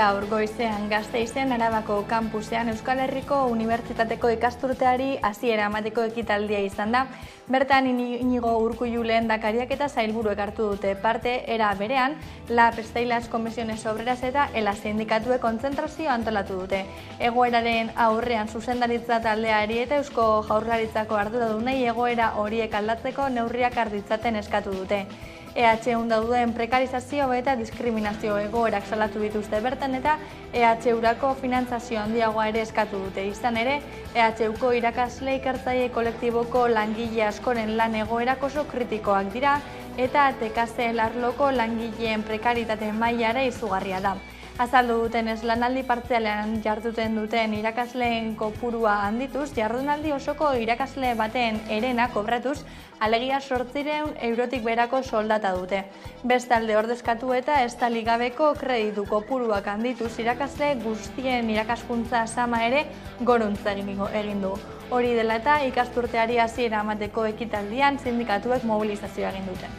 Gaur goizean Gasteizen Arabako kampusean Euskal Herriko Unibertsitateko ikasturteari hasiera emateko ekitaldia izan da. Bertan Inigo Urkullu lehendakariak eta sailburuek hartu dute parte, era berean, LAB, Steilas, Comisiones Obreras eta ELA sindikatuek kontzentrazio antolatu dute. Egoeraren aurrean zuzendaritza taldeari eta Eusko Jaurlaritzako arduradunei egoera horiek aldatzeko neurriak har ditzaten eskatu dute. EHUn dauden prekarizazio eta diskriminazio egoerak salatu dituzte bertan eta EHUrako finantzazio handiagoa ere eskatu dute. Izan ere, EHUko irakasle ikertzaile kolektiboko langile askoren lan egoerak oso kritikoak dira eta TKC arloko langileen prekaritate maila ere izugarria da. Azaldu dutenez, lanaldi partzialean jarduten duten irakasleen kopurua handituz, jardunaldi osoko irakasle baten herena kobratuz, alegia 800 eurotik berako soldata dute. Bestalde ordezkatu eta estali gabeko kreditu kopuruak handituz irakasle guztien irakaskuntza sama ere goruntza egin du. Hori dela eta ikasturteari hasiera emateko ekitaldian sindikatuek mobilizazioa egin dute.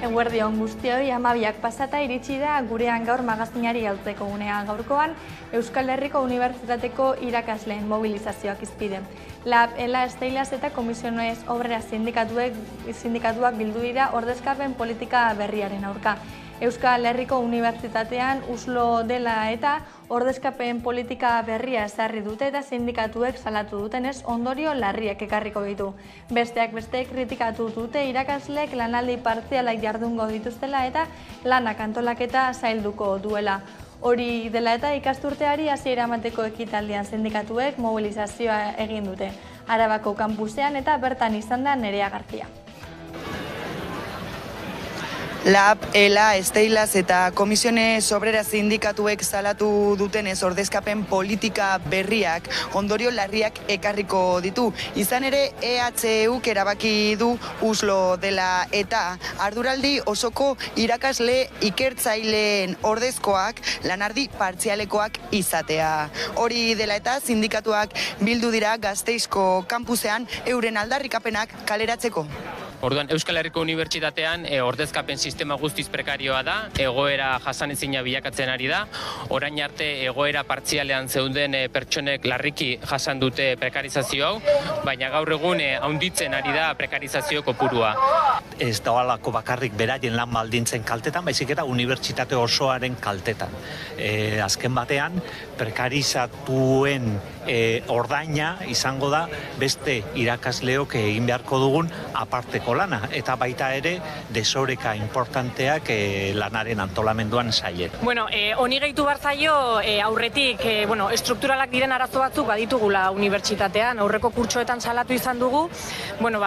Eguerdion guztioi, 12 pasata iritsi da gurean gaur magazinari galtzeko unea. Gaurkoan, Euskal Herriko Unibertsitateko irakasleen mobilizazioak izpide. LAB, ELA, Steilas eta Comisiones Obreras sindikatuak bildu dira ordezkapen politika berriaren aurka. Euskal Herriko Unibertsitatean uslo dela eta ordezkapen politika berria ezarri dute eta sindikatuek salatu dutenez ondorio larriak ekarriko ditu. Besteak beste kritikatu dute irakasleek lanaldi partzialak jardungo dituztela eta lanak antolaketa zailduko duela. Hori dela eta ikasturteari hasiera emateko ekitaldian sindikatuek mobilizazioa egin dute. Arabako kampusean eta bertan izan da Nerea García. LAB, ELA, Steilas eta Comisiones Obreras sindikatuek salatu dutenez ordezkapen politika berriak ondorio larriak ekarriko ditu. Izan ere, EHUk erabaki du uslo dela eta arduraldi osoko irakasle ikertzaileen ordezkoak lanaldi partzialekoak izatea. Hori dela eta sindikatuak bildu dira Gasteizko kampusean euren aldarrikapenak kaleratzeko. Orduan, Euskal Herriko Unibertsitatean ordezkapen sistema guztiz prekarioa da, egoera jasanezina bilakatzen ari da. Orain arte egoera partzialean zeuden pertsonek larriki jasan dute prekarizazio hau, baina gaur egun handitzen ari da prekarizazio kopurua. Ez doalako bakarrik beraien lan baldintzen kaltetan, baizik eta unibertsitate osoaren kaltetan. Azken batean, prekarizatuen ordaina izango da beste irakasleok egin beharko dugun aparteko lana, eta baita ere desoreka importanteak lanaren antolamenduan zaie. Honi gehitu behar zaio aurretik estrukturalak diren arazo batzuk baditugula unibertsitatean. Aurreko kurtsoetan salatu izan dugu,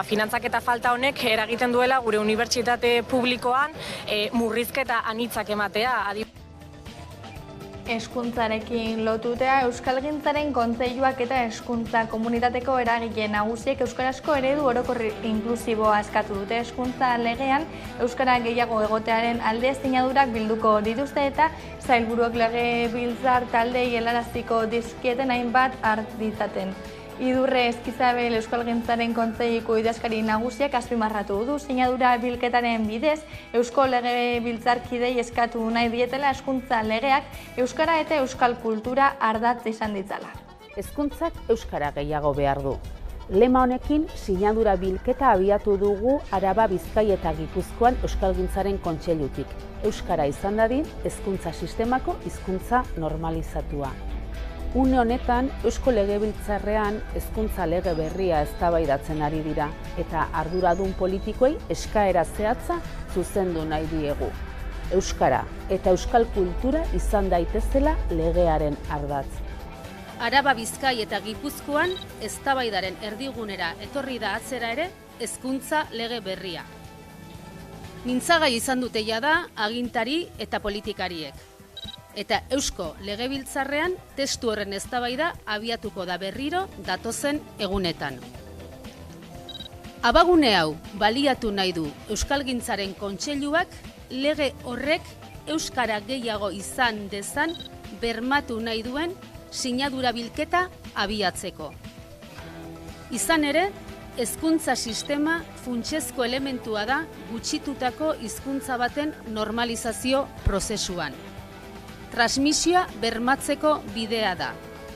finantzak eta falta honek eragiten duela gure unibertsitate publikoan murrizketa anitzak ematea. Hezkuntzarekin lotutea, Euskalgintzaren Kontseiluak eta Hezkuntza Komunitateko eragile nagusiek euskarazko eredu orokor inklusiboa eskatu dute. Hezkuntza legean euskara gehiago egotearen alde sinadurak bilduko dituzte eta sailburuak legebiltzar taldei helaraziko dizkieten hainbat hart ditzaten. Idurre Eskizabel Euskalgintzaren Kontseiluko idazkari nagusiak azpimarratu du sinadura bilketaren bidez Eusko Legebiltzarkidei eskatu nahi dietela hezkuntza legeak euskara eta euskal kultura ardatz izan ditzala. Hezkuntzak euskara gehiago behar du. Lema honekin sinadura bilketa abiatu dugu Araba, Bizkai eta Gipuzkoan Euskalgintzaren Kontseilutik. Euskara izan dadin hezkuntza sistemako hizkuntza normalizatua. Une honetan, Eusko Legebiltzarrean hezkuntza lege berria eztabaidatzen ari dira eta arduradun politikoei eskaera zehatza zuzendu nahi diegu. Euskara eta euskal kultura izan daitezela legearen ardatz. Araba, Bizkai eta Gipuzkoan eztabaidaren erdigunera etorri da atzera ere hezkuntza lege berria. Mintzagai izan dute jada agintari eta politikariek. Eta Eusko Legebiltzarrean testu horren eztabaida abiatuko da berriro datozen egunetan. Abagune hau baliatu nahi du Euskalgintzaren Kontseiluak lege horrek euskara gehiago izan dezan bermatu nahi duen sinadura bilketa abiatzeko. Izan ere, hezkuntza sistema funtsezko elementua da gutxitutako hizkuntza baten normalizazio prozesuan. Transmisioa bermatzeko bidea da,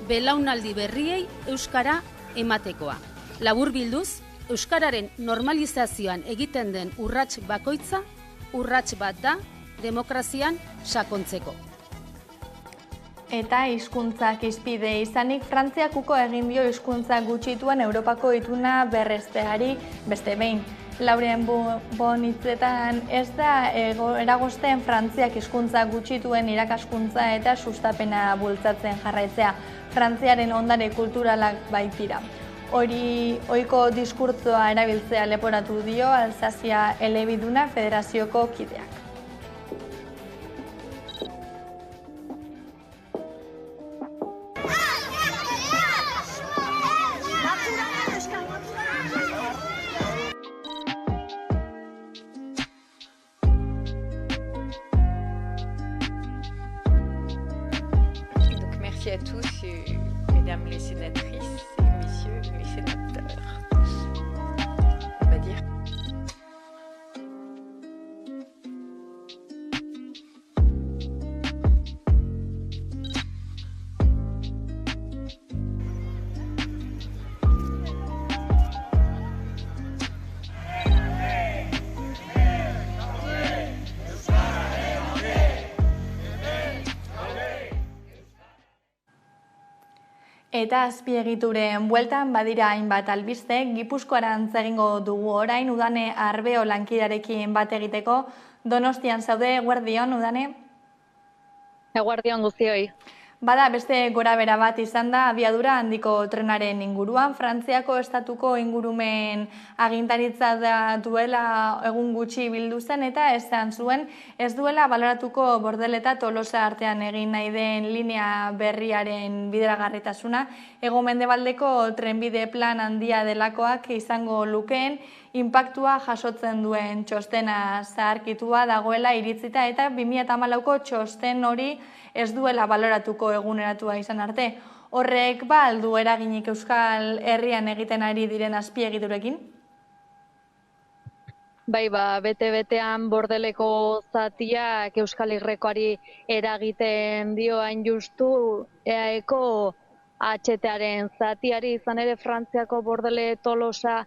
belaunaldi berriei euskara ematekoa. Laburbilduz, euskararen normalizazioan egiten den urrats bakoitza, urrats bat da demokrazian sakontzeko. Eta hizkuntzak hizpide izanik, Frantziak uko egin dio hizkuntza gutxituen Europako ituna berresteari beste behin. Lauren Bonitzetan ez da eragozten Frantziak hizkuntza gutxituen irakaskuntza eta sustapena bultzatzen jarraitzea. Frantziaren ondare kulturalak baitira. Hori ohiko diskurtsoa erabiltzea leporatu dio Alsazia elebiduna federazioko kideak. Merci à tous, mesdames les sénatrices et messieurs les sénateurs. On va dire. Eta azpiegituren bueltan badira hainbat albiste, Gipuzkoarantz egingo dugu orain, Udane Arbeo lankidearekin bat egiteko. Donostian zaude, eguerdion, Udane? Eguerdion guztioi. Bada, beste gorabehera bat izan da abiadura handiko trenaren inguruan. Frantziako estatuko ingurumen agintaritza da duela egun gutxi bildu zen eta esan zuen ez duela baloratuko Bordeleta Tolosa artean egin nahi den linea berriaren bideragarritasuna. Hego-mendebaldeko trenbide plan handia delakoak izango lukeen inpaktua jasotzen duen txostena zaharkitua dagoela iritzita eta 2014ko txosten hori ez duela baloratuko eguneratua izan arte. Horrek aldu eraginik Euskal Herrian egiten ari diren azpiegiturekin? Bai, bete-betean Bordeleko zatiak Euskal Herrikoari eragiten dio hain justu EAEko HTaren zatiari, izan ere Frantziako Bordele Tolosa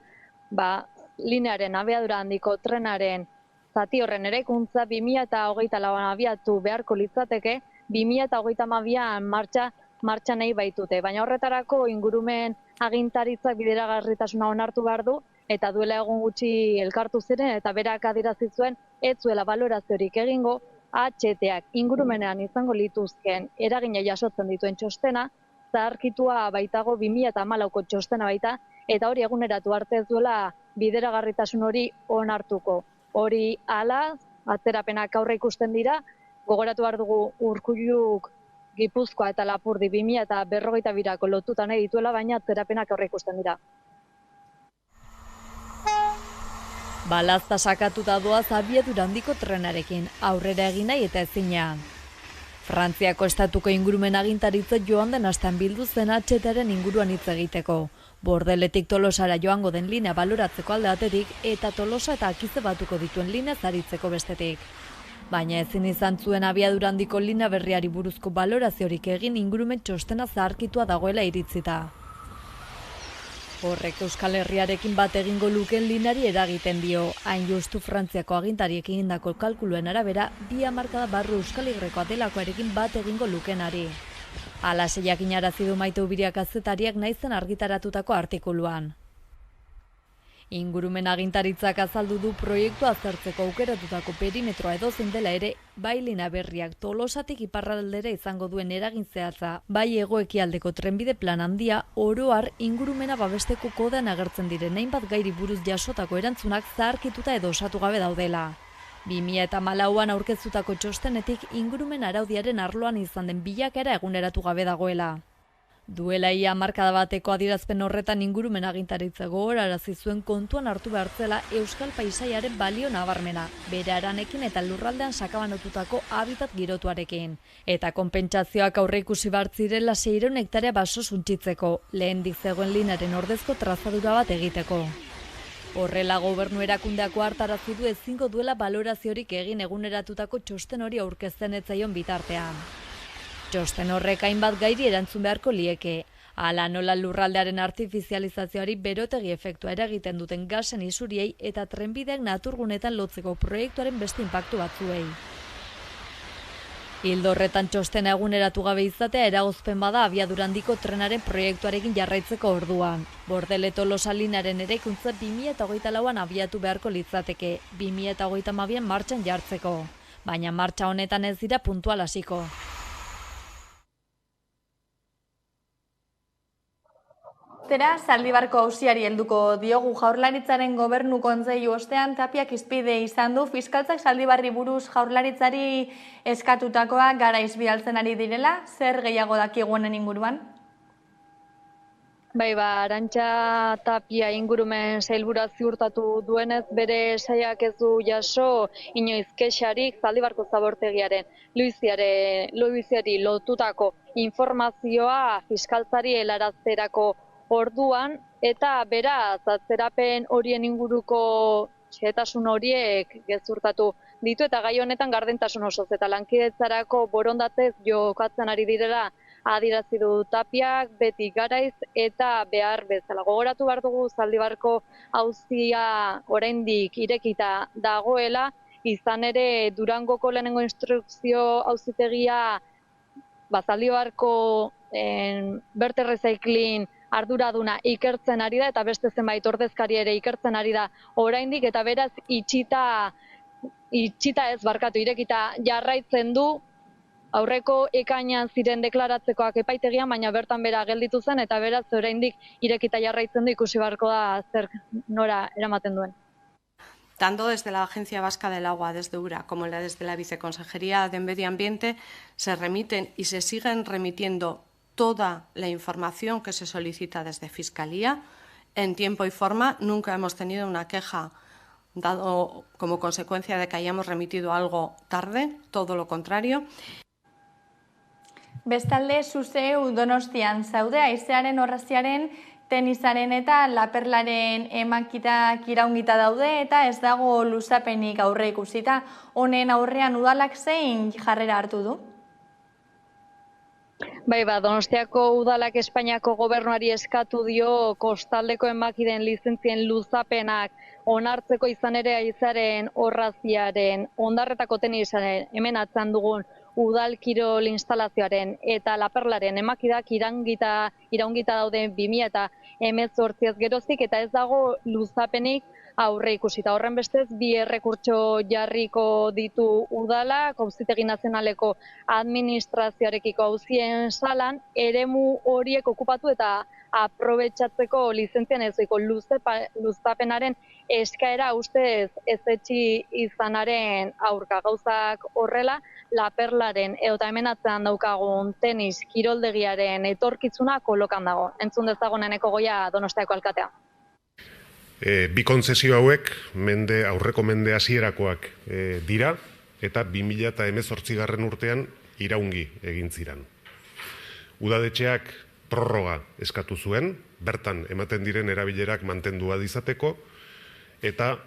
linearen abiadura handiko trenaren zati horren eraikuntza 2024an abiatu beharko litzateke, 2032an martxa nahi baitute. Baina horretarako ingurumen agintaritzak bideragarritasuna onartu behar du, eta duela egun gutxi elkartu ziren eta berak adierazi zuen ez zuela baloraziorik egingo HTak ingurumenean izango lituzken eragina jasotzen dituen txostena, zaharkitua baitago 2014ko txostena baita, eta hori eguneratu arte ez duela bideragarritasun hori onartuko. Hori hala, atzerapenak aurre ikusten dira, gogoratu behar dugu Urkulluk Gipuzkoa eta Lapurdi 2052ko lotuta nahi dituela, baina atzerapenak aurre ikusten dira. Balazta sakatuta doaz abiadura handiko trenarekin, aurrera egin nahi eta ezina. Frantziako estatuko ingurumen agintaritza joan den astean bildu zen HTaren inguruan hitz egiteko. Bordeletik Tolosara joango den linea baloratzeko alde batetik eta Tolosa eta Akize batuko dituen linea zaritzeko bestetik. Baina ezin izan zuen abiadura handiko linea berriari buruzko baloraziorik egin ingurumen txostena zaharkitua dagoela iritzita. Horrek Euskal Herriarekin bat egingo lukeen lineari eragiten dio, hain justu Frantziako agintariek egindako kalkuluen arabera, 2 hamarkada barru Euskal Herriko atelakoarekin bat egingo lukeenari. Halaxe jakinarazi du Maite Ubiria kazetariak naizen argitaratutako artikuluan. Ingurumen agintaritzak azaldu du proiektua aztertzeko aukeratutako perimetroa edozein dela ere, bai linea berriak Tolosatik iparraldera izango duen eragin zehatza, bai hego-ekialdeko trenbide plan handia, oro har ingurumena babesteko kodean agertzen diren hainbat gairi buruz jasotako erantzunak zaharkituta edo osatu gabe daudela. 2014an aurkeztutako txostenetik ingurumen araudiaren arloan izan den bilakaera eguneratu gabe dagoela. Duela ia hamarkada bateko adierazpen horretan ingurumen agintaritza gogorarazi zuen kontuan hartu behartzela euskal paisaiaren balio nabarmena, bere haranekin eta lurraldean sakabanatutako habitat girotuarekin. Eta konpentsazioak aurreikusi bartzirela 600 hektarea baso suntsitzeko, lehendik zegoen linaren ordezko trazadura bat egiteko. Horrela gobernu erakundeako hartarazi du ezingo duela baloraziorik egin eguneratutako txosten hori aurkezten ez zaion bitartean. Txosten horrek hainbat gairi erantzun beharko lieke. Hala nola lurraldearen artifizializazioari berotegi efektua eragiten duten gasen isuriei eta trenbideak naturgunetan lotzeko proiektuaren beste inpaktu batzuei. Ildo horretan txostena eguneratu gabe izatea eragozpen bada abiadura handiko trenaren proiektuarekin jarraitzeko orduan. Bordele-Tolosa linearen eraikuntza 2024an abiatu beharko litzateke, 2022an martxan jartzeko. Baina martxa honetan ez dira puntual hasiko. Zaldibarko auziari helduko diogu. Jaurlaritzaren gobernu kontseilu ostean Tapiak izpide izan du fiskaltzak Zaldibarri buruz Jaurlaritzari eskatutakoa garaiz bidaltzen ari direla, zer gehiago dakigu honen inguruan? Bai, Arantxa Tapia ingurumen sailburua ziurtatu duenez, bere sailak ez du jaso inoiz kexarik Zaldibarko zabortegiaren Luiziari lotutako informazioa fiskaltzari helarazterako orduan, eta beraz, atzerapen horien inguruko xehetasun horiek gezurtatu ditu, eta gai honetan gardentasun osoz eta lankidetzarako borondatez jokatzen ari direla adierazi du Tapiak, beti garaiz eta behar bezala. Gogoratu behar dugu Zaldibarko auzia oraindik irekita dagoela, izan ere Durangoko lehenengo instrukzio auzitegia Zaldibarko Berte Recycling arduraduna ikertzen ari da eta beste zenbait ordezkari ere ikertzen ari da oraindik, eta beraz itxita ez barkatu, irekita jarraitzen du. Aurreko ekainean ziren deklaratzekoak epaitegian, baina bertan bera gelditu zen, eta beraz oraindik irekita jarraitzen du, ikusi beharko da zer nora eramaten duen. Tanto desde la Agencia Vasca del Agua, desde URA, como desde la Viceconsejería de Medio Ambiente, se remiten y se siguen remitiendo toda la información que se solicita desde Fiscalía en tiempo y forma. Nunca hemos tenido una queja dado como consecuencia de que hayamos remitido algo tarde, todo lo contrario. Bestalde, zuzeu Donostian zaude, haizearen orraziaren tenisaren eta laperlaren emakitak iraungita daude eta ez dago luzapenik aurre ikusita. Honen aurrean udalak zein jarrera hartu du? Bai, Donostiako udalak Espainiako gobernuari eskatu dio kostaldeko emakiden lizentzien luzapenak onartzeko, izan ere haizearen orraziaren ondarretako tenisaren hemen atzan dugun udal kirol instalazioaren eta laperlaren emakidak iraungita daude 2018 geroztik, eta ez dago luzapenik aurre ikusita. Horren bestez, 2 errekurtso jarriko ditu udalak, Auzitegi Nazionaleko administrazioarekiko auzien salan, eremu horiek okupatu eta aprobetxatzeko lizentzien ezoiko luzapenaren eskaera ustez ezetxi izanaren aurka. Gauzak horrela, laperlaren edota hemen atzean daukagun tenis kiroldegiaren etorkizuna kolokan dago. Entzun dezagoneneko Goia, Donostiako alkatea. Bi kontzesio hauek aurreko mende hasierakoak dira eta 2018 urtean iraungi egin ziren. Udadetxeak prorroga eskatu zuen, bertan ematen diren erabilerak mantendua izateko, eta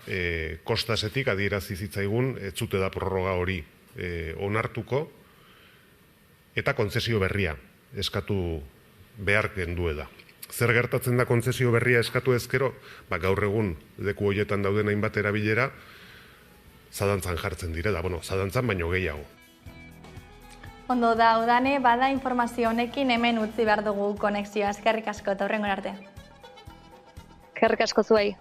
kostasetik adierazi zitzaigun ez zute da prorroga hori onartuko, eta kontzesio berria eskatu behar genduela. Zer gertatzen da kontzesio berria eskatu ezkero? Gaur egun leku horietan dauden hainbat erabilera zadantzan jartzen direla, zadantzan baino gehiago. Ondo da, Udane, bada informazio honekin hemen utzi behar dugu konexioa. Eskerrik asko, eta hurrengo arte. Eskerrik asko zuei.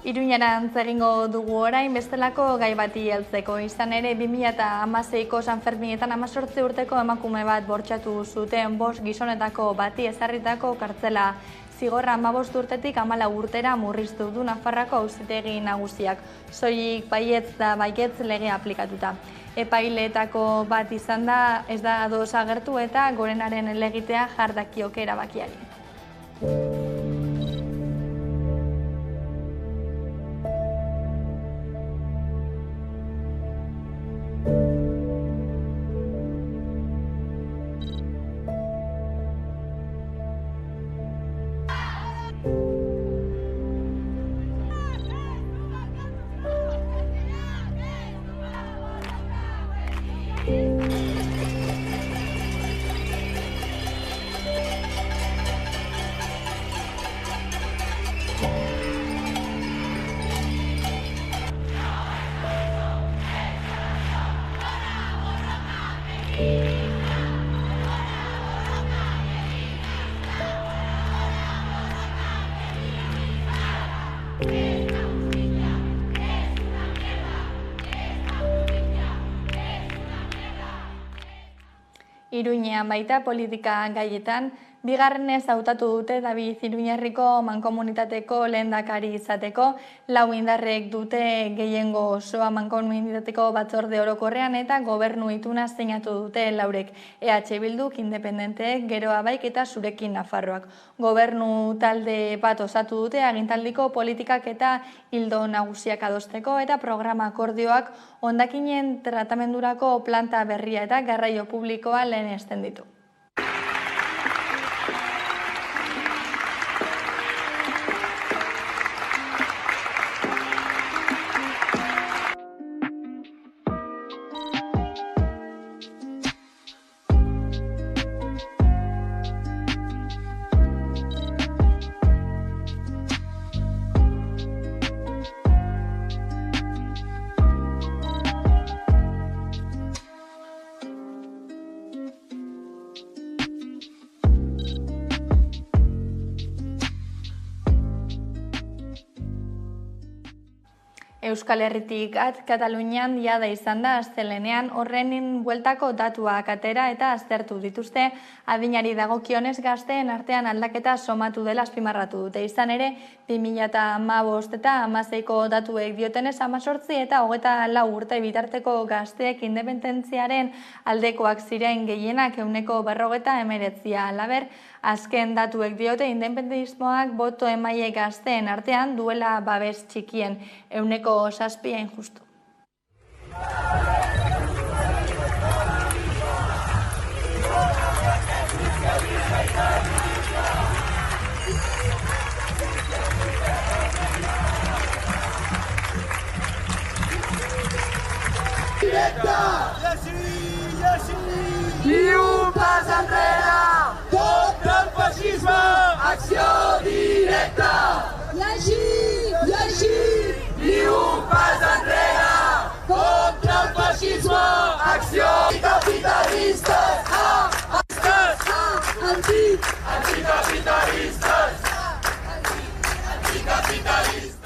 Iruñarantz egingo dugu orain bestelako gai bati heltzeko. Izan ere 2016ko San Ferminetan 18 urteko emakume bat bortxatu zuten 5 gizonetako bati ezarritako kartzela zigorra 15 urtetik 14 urtera murriztu du Nafarroako Auzitegi Nagusiak. Soilik baietz da baietz legea aplikatuta. Epaileetako bat izan da, ez da ados agertu eta Gorenaren helegitea jar dakioke erabakiari. Iruñean baita politika gaietan, bigarrenez hautatu dute David Iruñerriko mankomunitateko lehendakari izateko, lau indarrek dute gehiengo osoa mankomunitateko batzorde orokorrean eta gobernu ituna zeinatu dute laurek. EH Bilduk, Independenteek, Geroa Baik eta Zurekin Nafarroak. Gobernu talde bat osatu dute agintaldiko politikak eta hildo nagusiak adosteko eta programa akordioak hondakinen tratamendurako planta berria eta garraio publikoa lehenesten ditu. Euskal Herritik Katalunian jada izan da astelehenean horren bueltako datuak atera eta aztertu dituzte adinari dagokionez gazteen artean aldaketa somatu dela azpimarratu dute. Izan ere, 2015 eta 2016ko datuek diotenez 18 eta 24 urte bitarteko gazteek independentziaren aldekoak ziren gehienak 49%. Halaber, azken datuek diote independentismoak boto emaile gazteen artean duela babes txikien 7% justu. Directa! Ni un pas enrere! Contra el feixisme! Acció directa! Ni un pas enrere! Contra el feixisme! Acció capitalistes! Anticapitalistes! Anticapitalistes!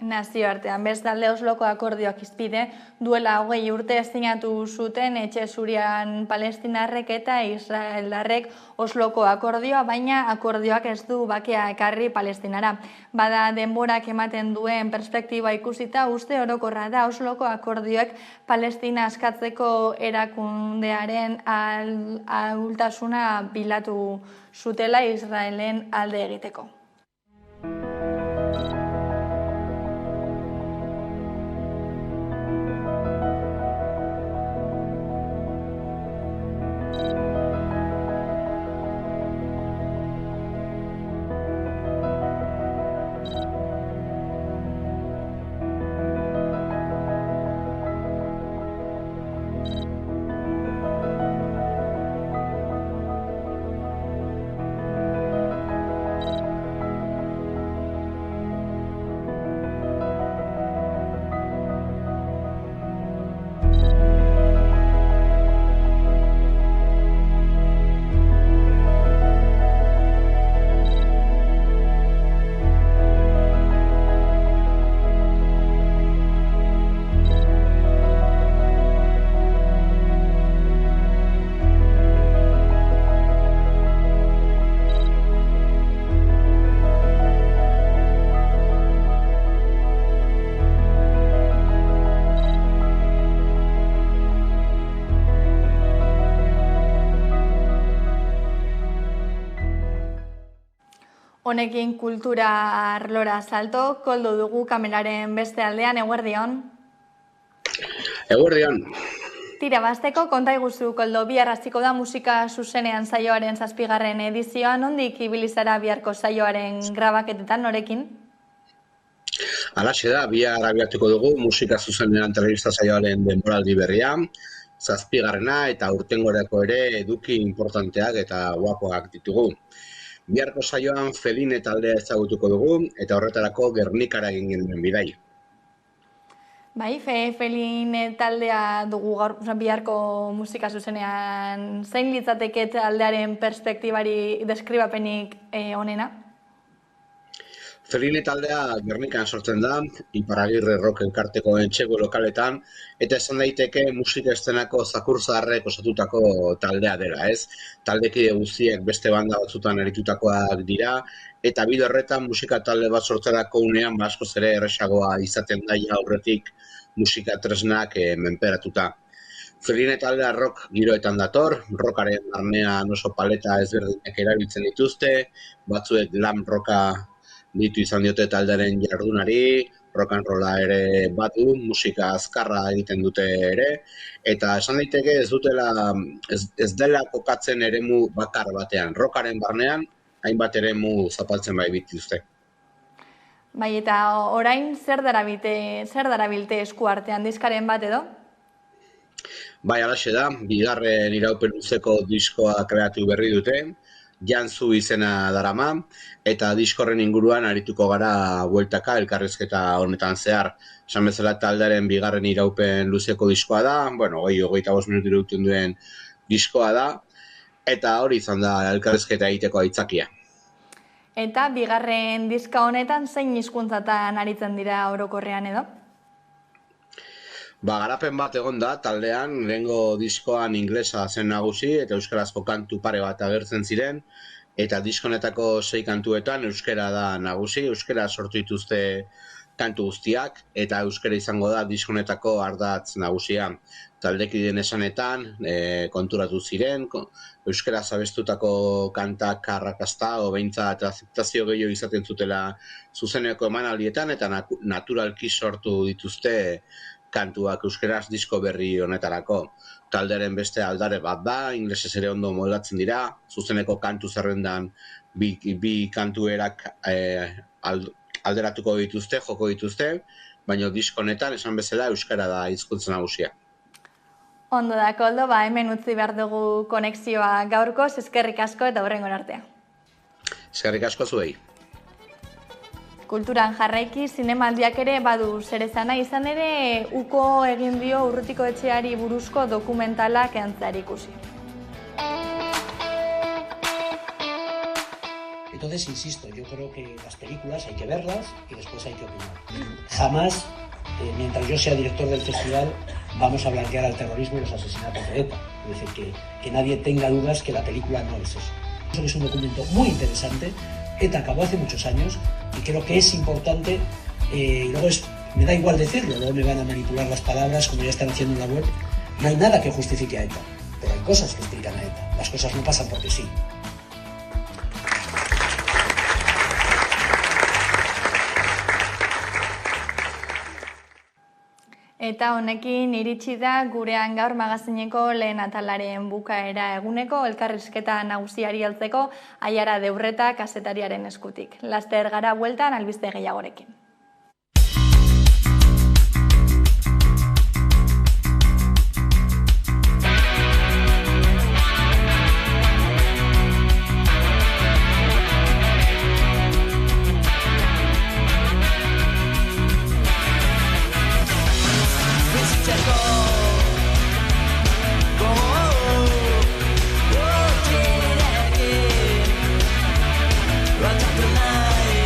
Nazioartean, bestalde Osloko akordioak izpide, duela 20 urte sinatu zuten Etxe Zurian palestinarrek eta israeldarrek Osloko akordioa, baina akordioak ez du bakea ekarri Palestinara. Bada denborak ematen duen perspektiba ikusita, uste orokorra da Osloko akordioek Palestina askatzeko erakundearen ahultasuna bilatu zutela Israelen alde egiteko. Honekin kultura arlora salto, Koldo dugu kameraren beste aldean, eguerdion. Eguerdion. Tira, basteko, konta iguzu, Koldo, bihar hasiko da musika zuzenean saioaren 7. edizioan, nondik ibili zara biharko saioaren grabaketetan, norekin? Halaxe da, bihar abiatuko dugu musika zuzenean telebista saioaren denboraldi berria, 7. eta urtengorako ere eduki importanteak eta guapoak ditugu. Biharko saioan Feline taldea ezagutuko dugu eta horretarako Gernikara egin genuen bidai. Bai, Feline taldea dugu gaur biharko musika zuzenean. Zein litzateke taldearen perspektibari deskribapenik onena? Feline taldea Gernikan sortzen da, Iparragirre rock elkarteko entxego lokaletan, eta esan daiteke musika estenako zakurzaharrek osatutako taldea dela, ez? Taldekide guztiek beste banda batzutan eritutakoak dira, eta bide horretan musika talde bat sortzerako unean askoz ere erresagoa izaten da aurretik musika tresnak menperatuta. Feline taldea rock giroetan dator, rockaren barnean oso paleta ezberdinak erabiltzen dituzte, batzuek glam rocka ditu izan diote taldearen jardunari, rock and rolla ere badu, musika azkarra egiten dute ere, eta esan daiteke ez dela kokatzen eremu bakar batean, rockaren barnean, hainbat eremu zapaltzen bai bituzte. Bai, eta orain zer darabilte esku artean, diskaren bat edo? Bai, halaxe da, 2. iraupen luzeko diskoa kreatu berri dute, Jantzu izena darama, eta diskorren inguruan arituko gara bueltaka elkarrizketa honetan zehar. Esan bezala taldearen 2. iraupen luzeko diskoa da, 25 minutu irauten duen diskoa da, eta hori izan da elkarrizketa egiteko aitzakia. Eta 2. diska honetan zein hizkuntzatan aritzen dira orokorrean edo? Garapen bat egon da, taldean, lehengo diskoan inglesa zen nagusi eta euskarazko kantu pare bat agertzen ziren, eta diskonetako 6 kantuetan euskara da nagusi, euskara sortu dituzte kantu guztiak, eta euskara izango da diskonetako ardatz nagusia. Taldekideen esanetan, konturatu ziren, euskara zabestutako kantak arrakasta, behintzat azeptazio gehiago izaten zutela zuzeneko emanaldietan, eta naturalki sortu dituzte kantuak euskeraz disko berri honetarako. Taldearen beste aldare bat da, inglesez ere ondo moldatzen dira, zuzeneko kantu zerrendan bi kantuerak alderatuko dituzte, joko dituzte, baina disko honetan esan bezala euskara da hizkuntza nagusia. Ondo da, Koldo, hemen utzi behar dugu konexioa gaurkoz, eskerrik asko eta hurrengo artea. Eskerrik asko zuei. Kulturan jarraiki, zinemaldiak ere badu zerezana izan ere uko egin dio Urrutiko etxeari buruzko dokumentalak eantzeari ikusi. Entonces, insisto, yo creo que las películas hay que verlas y después hay que opinar. Jamás, mientras yo sea director del festival, vamos a blanquear al terrorismo y los asesinatos de ETA. Es decir, que nadie tenga dudas que la película no es eso. Eso es un documento muy interesante. ETA acabó hace muchos años y creo que es importante, y luego me da igual decirlo, luego me van a manipular las palabras como ya están haciendo en la web. No hay nada que justifique a ETA, pero hay cosas que explican a ETA. Las cosas no pasan porque sí. Eta honekin iritsi da gurean gaur magazineko lehen atalaren bukaera eguneko elkarrizketa nagusiari heltzeko Aiara Deurreta kazetariaren eskutik. Laster gara bueltan albiste gehiagorekin. Right after night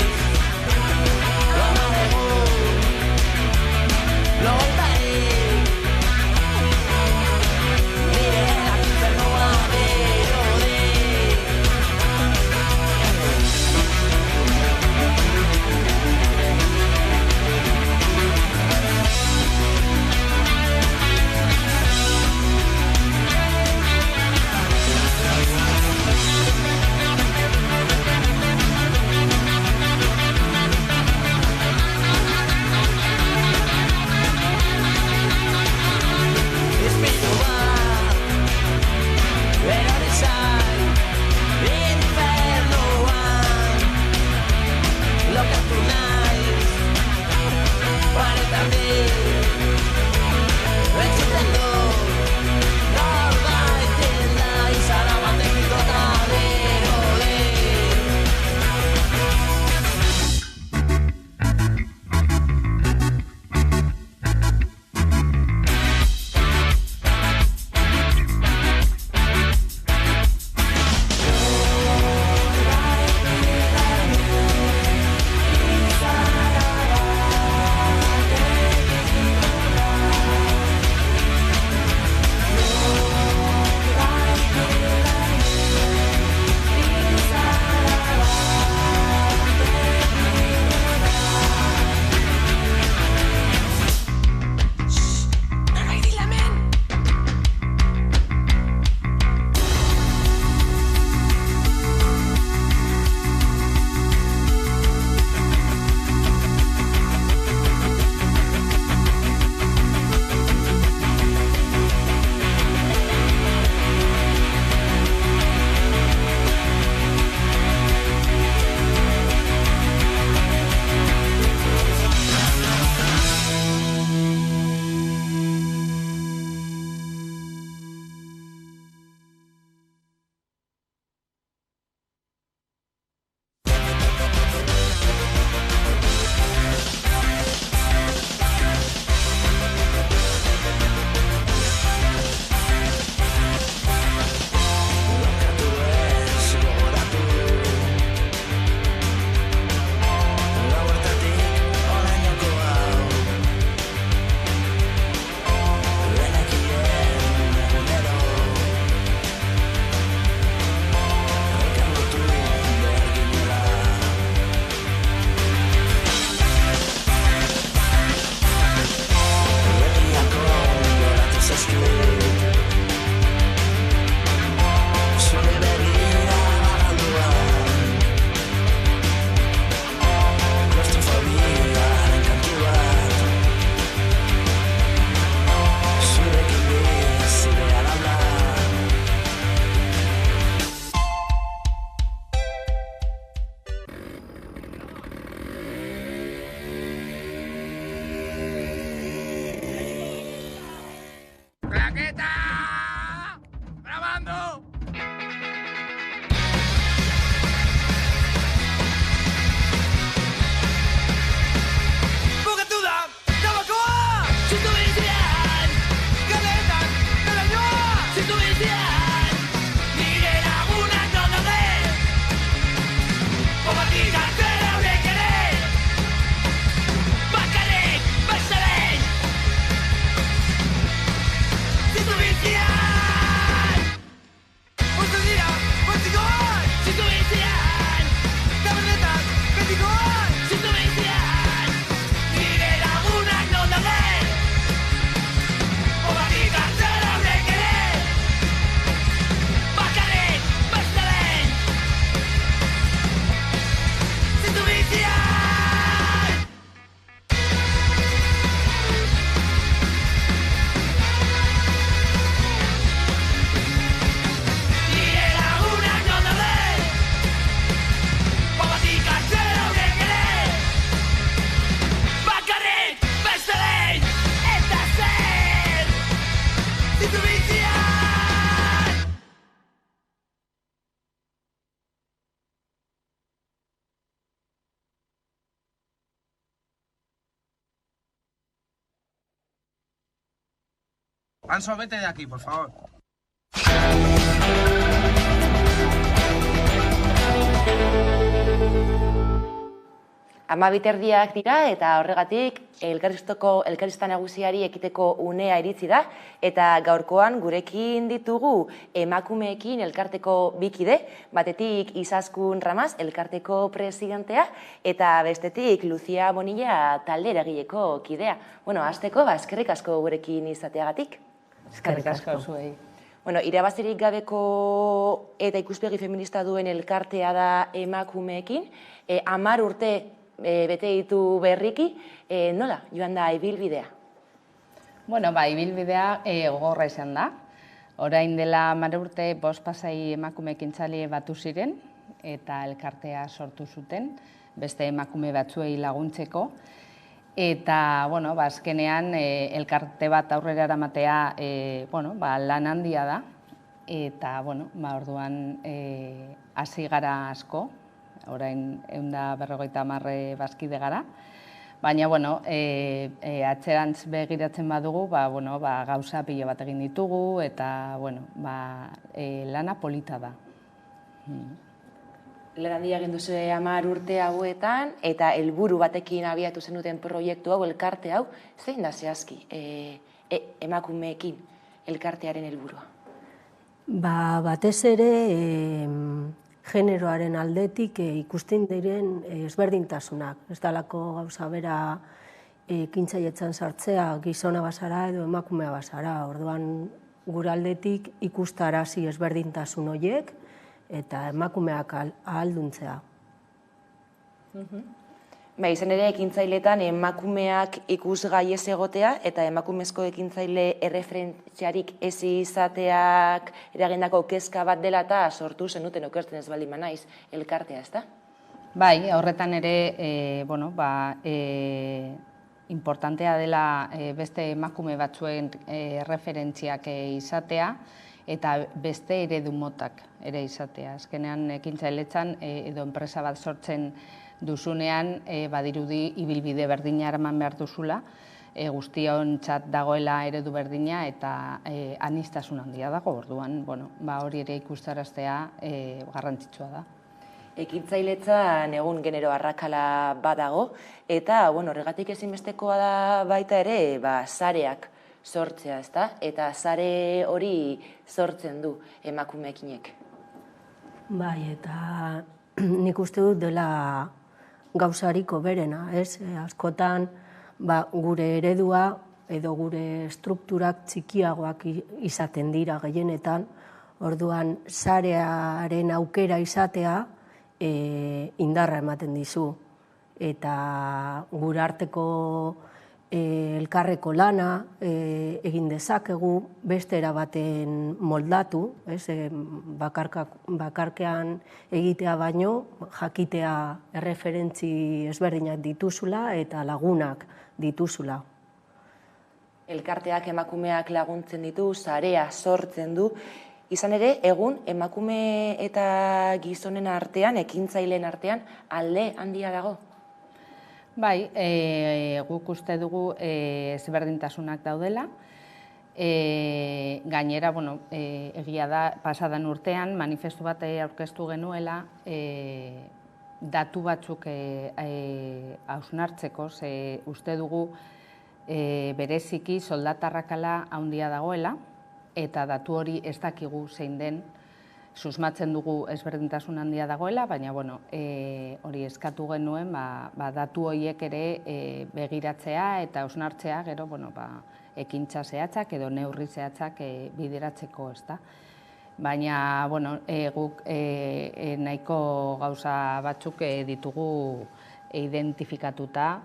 ¡Claqueta! ¡Grabando! Anso, vete de aquí, por favor. Amabiterdiak dira eta horregatik elkarrizta nagusiari ekiteko unea iritsi da eta gaurkoan gurekin ditugu emakumeekin elkarteko bikide, batetik Izaskun Ramaz elkarteko presidentea eta bestetik Lucia Bonilla talde eragileko kidea. Bueno, hasteko eskerrik asko gurekin izateagatik. Eskerrik asko zuei. Bueno, irabazirik gabeko eta ikuspegi feminista duen elkartea da emakumeekin, 10 urte bete ditu berriki, nola joan da ibilbidea? Bueno, ibilbidea gogorra izan da. Orain dela 10 urte 5 pasai emakume ekintzaile batu ziren eta elkartea sortu zuten, beste emakume batzuei laguntzeko. Eta, azkenean elkarte bat aurrera eramatea lan handia da. Eta, orduan hasi gara asko. Orain 150 bazkide gara, baina, atzerantz begiratzen badugu, gauza pilo bat egin ditugu, eta, lana polita da. Lan handia egin duzu 10 urte hauetan, eta helburu batekin abiatu zenuten proiektu hau, elkarte hau, zein da zehazki emakumeekin elkartearen helburua? Batez ere, generoaren aldetik ikusten diren ezberdintasunak. Ez dalako gauza bera ekintzailetzan sartzea gizona bazara edo emakumea bazara. Orduan gure aldetik ikustarazi ezberdintasun horiek eta emakumeak ahalduntzea. Izan ere ekintzailetan emakumeak ikusgai ez egotea eta emakumezko ekintzaile erreferentziarik ez izateak eragindako kezka bat dela eta sortu zenuten okertzen ez baldin banaiz elkartea, ezta? Horretan ere, importantea dela beste emakume batzuen referentziak izatea eta beste eredu motak ere izatea. Azkenean ekintzailetzan edo enpresa bat sortzen duzunean badirudi ibilbide berdina eraman behar duzula, guztiontzat dagoela eredu berdina eta aniztasun handia dago, orduan hori ere ikustaraztea garrantzitsua da. Ekintzailetzan egun genero arrakala badago eta horregatik ezinbestekoa da baita ere sareak sortzea, ezta? Eta sare hori sortzen du emakumeekinek. Eta nik uste dut dela gauzariko berena, ez? Askotan gure eredua edo gure strukturak txikiagoak izaten dira gehienetan, orduan sarearen aukera izatea indarra ematen dizu. Eta gure arteko elkarreko lana egin dezakegu, beste erabaten moldatu, bakarkean egitea baino, jakitea erreferentzi ezberdinak dituzula eta lagunak dituzula. Elkarteak emakumeak laguntzen ditu, sarea sortzen du. Izan ere, egun emakume eta gizonen artean, ekintzaileen artean, alde handia dago? Bai, guk uste dugu ezberdintasunak daudela. Gainera, egia da, pasadan urtean, manifestu bat aurkeztu genuela, datu batzuk hausnartzeko, uste dugu bereziki soldatarrakala handia dagoela, eta datu hori ez dakigu zein den, susmatzen dugu ezberdintasun handia dagoela, baina hori eskatu genuen datu horiek ere begiratzea eta hausnartzea gero ekintza zehatzak edo neurri zehatzak bideratzeko, ezta. Baina guk nahiko gauza batzuk ditugu identifikatuta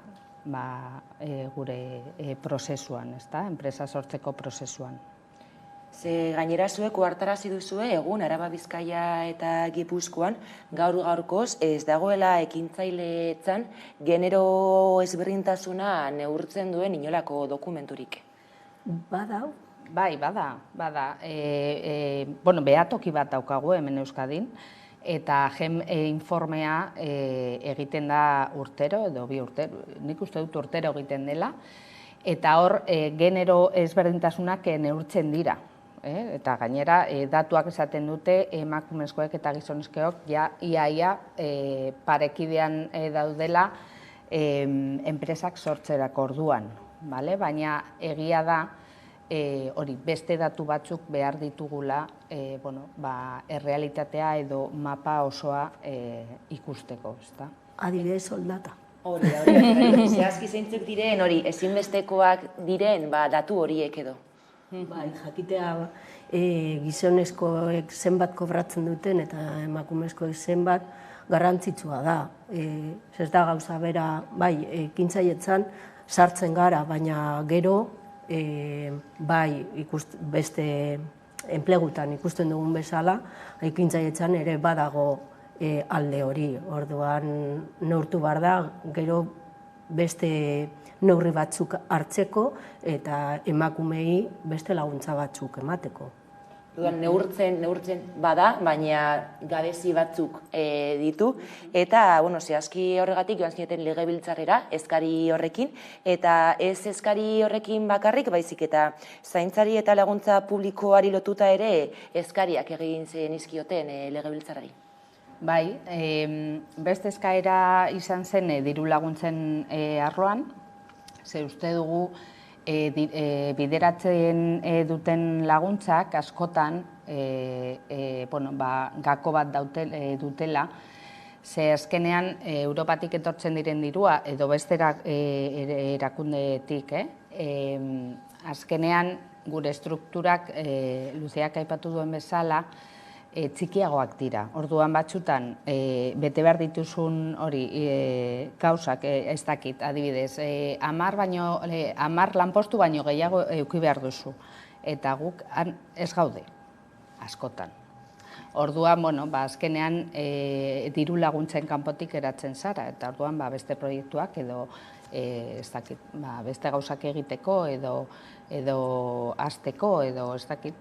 gure prozesuan, ezta, enpresa sortzeko prozesuan. Ze gainera zuek ohartarazi duzue egun Araba, Bizkaia eta Gipuzkoan gaur-gaurkoz ez dagoela ekintzaileetan genero ezberdintasuna neurtzen duen inolako dokumenturik. Bada? Bai, bada. Behatoki bat daukagu hemen Euskadin, eta GEM informea egiten da urtero, edo bi urtero, nik uste dut urtero egiten dela, eta hor genero ezberdintasunak neurtzen dira. Eta gainera, datuak esaten dute emakumezkoek eta gizonezkoek iaia parekidean daudela enpresak sortzerako orduan. Baina egia da, hori beste datu batzuk behar ditugula errealitatea edo mapa osoa ikusteko. Adibidez soldata. Hori, zehazki zeintzuk diren, hori ezinbestekoak diren datu horiek edo. Bai, jakitea gizonezkoek zenbat kobratzen duten eta emakumezkoek zenbat garrantzitsua da. Ez da gauza bera, bai, ekintzaietan sartzen gara, baina gero, bai, beste enplegutan ikusten dugun bezala, ekintzaietan ere badago alde hori. Orduan neurtu behar da, gero beste neurri batzuk hartzeko eta emakumei beste laguntza batzuk emateko. Neurtzen bada, baina gabezi batzuk ditu, eta zehazki horregatik joan zineten legebiltzarrera eskari horrekin, eta ez eskari horrekin bakarrik, baizik eta zaintzari eta laguntza publikoari lotuta ere eskariak egin zenizkioten legebiltzarrari. Bai, beste eskaera izan zen diru laguntzen arloan, ze uste dugu bideratzen duten laguntzak askotan gako bat dutela, ze azkenean Europatik etortzen diren dirua edo beste erakundetik, azkenean gure strukturak Luziak aipatu duen bezala, txikiagoak dira. Orduan batzutan, bete behar dituzun hori gauzak ez dakit, adibidez, 10 lanpostu baino gehiago eduki behar duzu. Eta guk ez gaude, askotan. Orduan, azkenean diru laguntzen kanpotik eratzen zara, eta orduan beste proiektuak edo ez dakit, beste gauzak egiteko edo hasteko edo ez dakit,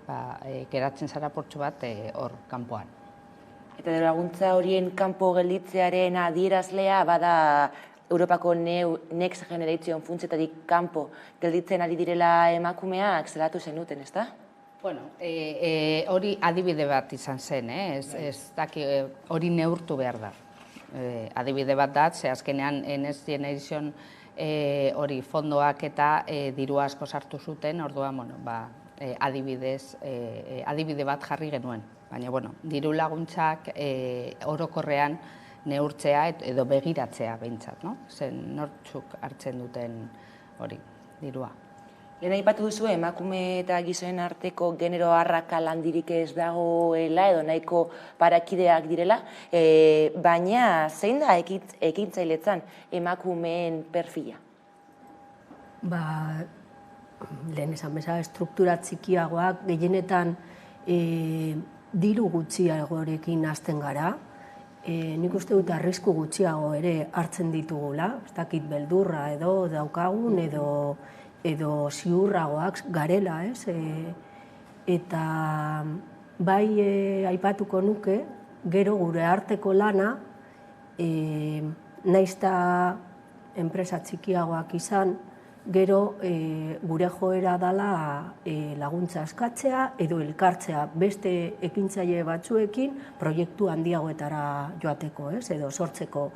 geratzen zara portxo bat hor kanpoan. Eta laguntza horien kanpo gelditzearen adierazlea bada Europako Next Generation funtsetatik kanpo gelditzen ari direla emakumeak zelatu zenuten, ezta? Hori adibide bat izan zen, hori neurtu behar da. Adibide bat da, ze azkenean Next Generation hori fondoak eta diru asko sartu zuten, orduan, adibide bat jarri genuen. Baina, diru laguntzak orokorrean neurtzea edo begiratzea behintzat, zen nortzuk hartzen duten hori, dirua. Lehen aipatu duzu emakume eta gizonen arteko genero arrakala handirik ez dagoela edo nahiko parakideak direla, baina zein da ekintzailetzan emakumeen perfila? Lehen esan bezala struktura txikiagoak gehienetan diru gutxiagorekin hasten gara. Nik uste dut arrisku gutxiago ere hartzen ditugula, ez dakit beldurra edo daukagun edo edo ziurragoak garela, ez? Eta bai aipatuko nuke, gero gure arteko lana, naizta enpresa txikiagoak izan, gero gure joera dela laguntza eskatzea edo elkartzea beste ekintzaile batzuekin proiektu handiagoetara joateko, ez? Edo sortzeko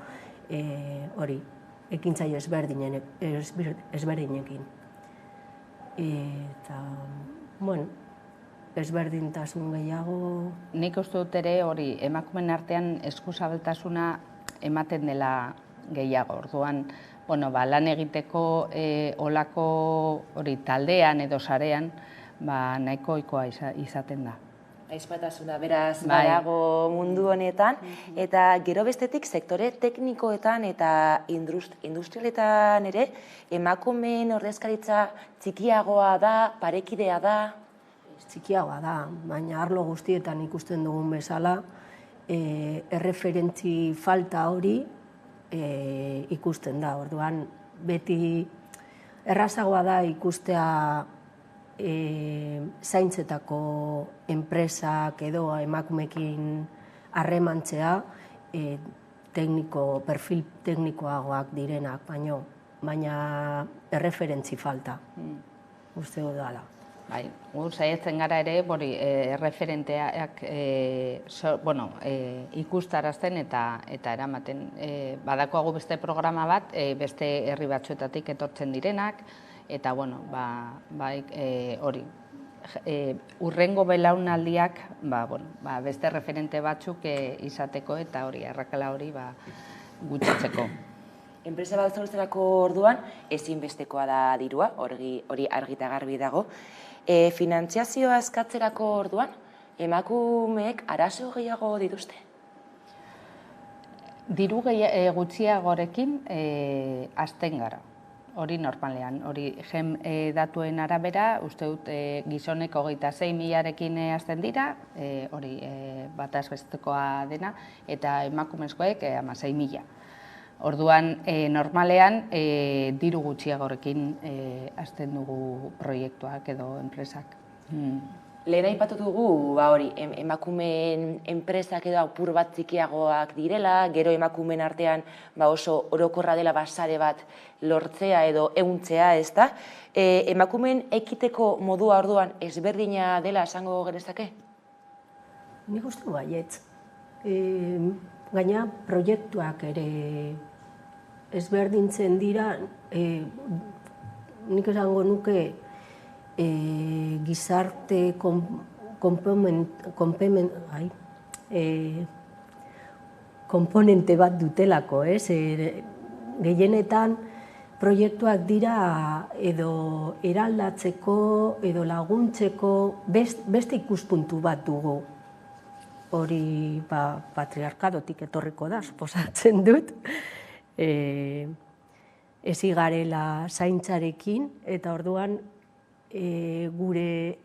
hori, ekintzaile ezberdinekin. Eta, bueno, ezberdintasun gehiago... Nik uste dut ere hori emakumeen artean eskuzabaltasuna ematen dela gehiago. Orduan, lan egiteko olako hori taldean edo sarean nahiko ohikoa izaten da. Aizpatasuna beraz badago mundu honetan, eta gero bestetik sektore teknikoetan eta industrialetan ere emakumeen ordezkaritza txikiagoa da, parekidea da? Txikiagoa da, baina arlo guztietan ikusten dugun bezala, erreferentzi falta hori ikusten da. Orduan, beti errazagoa da ikustea zaintzetako enpresak edo emakumekin harremantzea perfil teknikoagoak direnak, baina erreferentzi falta, uste dut dela. Bai, saiatzen gara ere, erreferenteak ikustarazten eta eramaten. Badakoago beste programa bat, beste herri batzuetatik etortzen direnak, eta hori, urrengo belaunaldiak beste referente batzuk izateko eta hori, arrakala hori gutxitzeko. Enpresa bat sortzerako orduan ezinbestekoa da dirua, hori argi eta garbi dago. Finantziazioa eskatzerako orduan, emakumeek arazo gehiago dituzte? Diru gutxiagorekin hasten gara. Hori normalean, hori datuen arabera, uste dut gizonek 26.000-arekin hasten dira, hori bataz bestekoa dena, eta emakumezkoek 16.000. Orduan, normalean, diru gutxiagorekin hasten dugu proiektuak edo enpresak. Lehen aipatu dugu, emakumeen enpresak edo apur bat txikiagoak direla, gero emakumeen artean oso orokorra dela sare bat lortzea edo ehuntzea, ez da? Emakumeen ekiteko modua orduan ezberdina dela esango genezake? Nik uste baietz. Gaina proiektuak ere ezberdintzen dira, nik esango nuke gizarte komponente bat dutelako, ez? Gehienetan proiektuak dira edo eraldatzeko edo laguntzeko beste ikuspuntu bat dugu. Hori patriarkadotik etorriko da, suposatzen dut. Ezi garela zaintzarekin, eta orduan gure